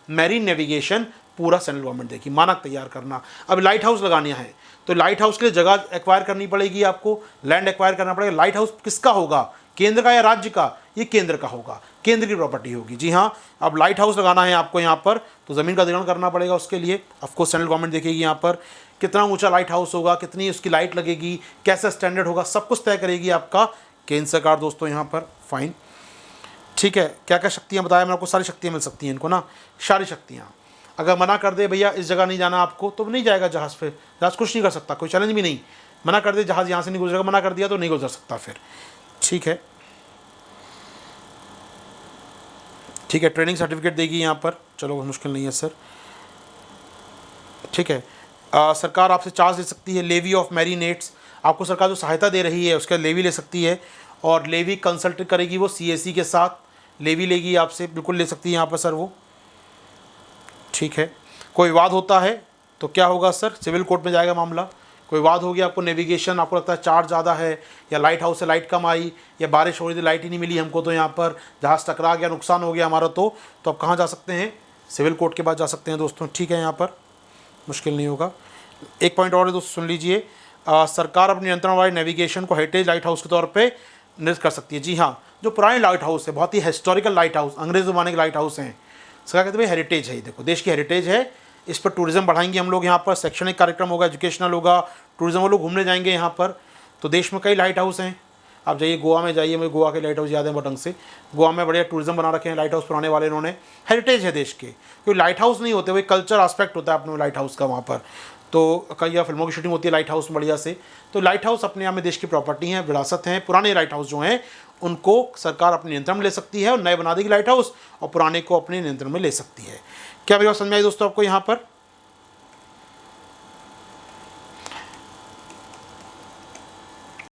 S1: मैरीन नेविगेशन पूरा सेंट्रल गवर्नमेंट देखेगी। मानक तैयार करना, अब लाइट हाउस लगाना है तो लाइट हाउस के लिए जगह एक्वायर करनी पड़ेगी, आपको लैंड एक्वायर करना पड़ेगा। लाइट हाउस किसका होगा, केंद्र का या राज्य का, ये केंद्र का होगा, केंद्र की प्रॉपर्टी होगी। जी हाँ, अब लाइट हाउस लगाना है आपको यहाँ पर, तो ज़मीन का अधिग्रहण करना पड़ेगा उसके लिए। ऑफकोर्स सेंट्रल गवर्नमेंट देखेगी यहाँ पर कितना ऊंचा लाइट हाउस होगा, कितनी उसकी लाइट लगेगी, कैसा स्टैंडर्ड होगा, सब कुछ तय करेगी आपका केंद्र सरकार दोस्तों यहाँ पर। फाइन, ठीक है। क्या क्या शक्तियाँ बताया मैंने आपको, सारी शक्तियाँ मिल सकती हैं इनको ना, सारी शक्तियाँ। अगर मना कर दे भैया इस जगह नहीं जाना आपको, तो नहीं जाएगा जहाज़ पे, जहाज़ कुछ नहीं कर सकता, कोई चैलेंज भी नहीं। मना कर दे जहाज़ यहाँ से नहीं गुजरेगा, मना कर दिया तो नहीं गुजर सकता फिर। ठीक है, ठीक है। ट्रेनिंग सर्टिफिकेट देगी यहाँ पर, चलो मुश्किल नहीं है सर। ठीक है, सरकार आपसे चार्ज ले सकती है, लेवी ऑफ मैरीन एड्स, आपको सरकार जो सहायता दे रही है उसका लेवी ले सकती है, और लेवी कंसल्ट करेगी वो CSE के साथ, लेवी लेगी आपसे, बिल्कुल ले सकती है यहाँ पर सर वो। ठीक है, कोई विवाद होता है तो क्या होगा सर, सिविल कोर्ट में जाएगा मामला। कोई विवाद हो गया, आपको नेविगेशन, आपको लगता है चार्ज ज़्यादा है, या लाइट हाउस से लाइट कम आई, या बारिश हो रही थी लाइट ही नहीं मिली हमको, तो यहाँ पर जहाज़ टकरा गया, नुकसान हो गया हमारा, तो आप कहाँ जा सकते हैं, सिविल कोर्ट के पास जा सकते हैं दोस्तों। ठीक है, यहाँ पर मुश्किल नहीं होगा। एक पॉइंट और है दोस्तों, सुन लीजिए, सरकार अपने नियंत्रण वाले नेविगेशन को हेरिटेज लाइट हाउस के तौर पे निर्धारित कर सकती है। जी हाँ, जो पुराने लाइट हाउस है, बहुत ही हिस्टोरिकल लाइट हाउस, अंग्रेज़ ज़माने के लाइट हाउस हैं, सरकार कहते हैं भाई हेरिटेज है, ये देखो देश की हेरिटेज है, इस पर टूरिज़्म बढ़ाएंगे हम लोग। यहाँ पर शैक्षणिक कार्यक्रम होगा, एजुकेशनल होगा, टूरिज़्म, वो लोग घूमने जाएंगे यहाँ पर। तो देश में कई लाइट हाउस हैं, आप जाइए गोवा में जाइए, मुझे गोवा के लाइट हाउस याद है ढंग से, गोवा में बढ़िया टूरिज़्म बना रखे हैं लाइट हाउस पुराने वाले इन्होंने, हेरिटेज है देश के। क्योंकि लाइट हाउस नहीं होते, वही कल्चर एस्पेक्ट होता है अपने लाइट हाउस का वहाँ पर। तो कई फिल्मों की शूटिंग होती है लाइट हाउस में बढ़िया से। तो लाइट हाउस अपने आप में देश की प्रॉपर्टी हैं, विरासत हैं। पुराने लाइट हाउस जो हैं उनको सरकार अपने नियंत्रण में ले सकती है, और नए बना देगी लाइट हाउस, और पुराने को अपने नियंत्रण में ले सकती है। क्या मेरी बात समझ में आई दोस्तों आपको यहाँ पर?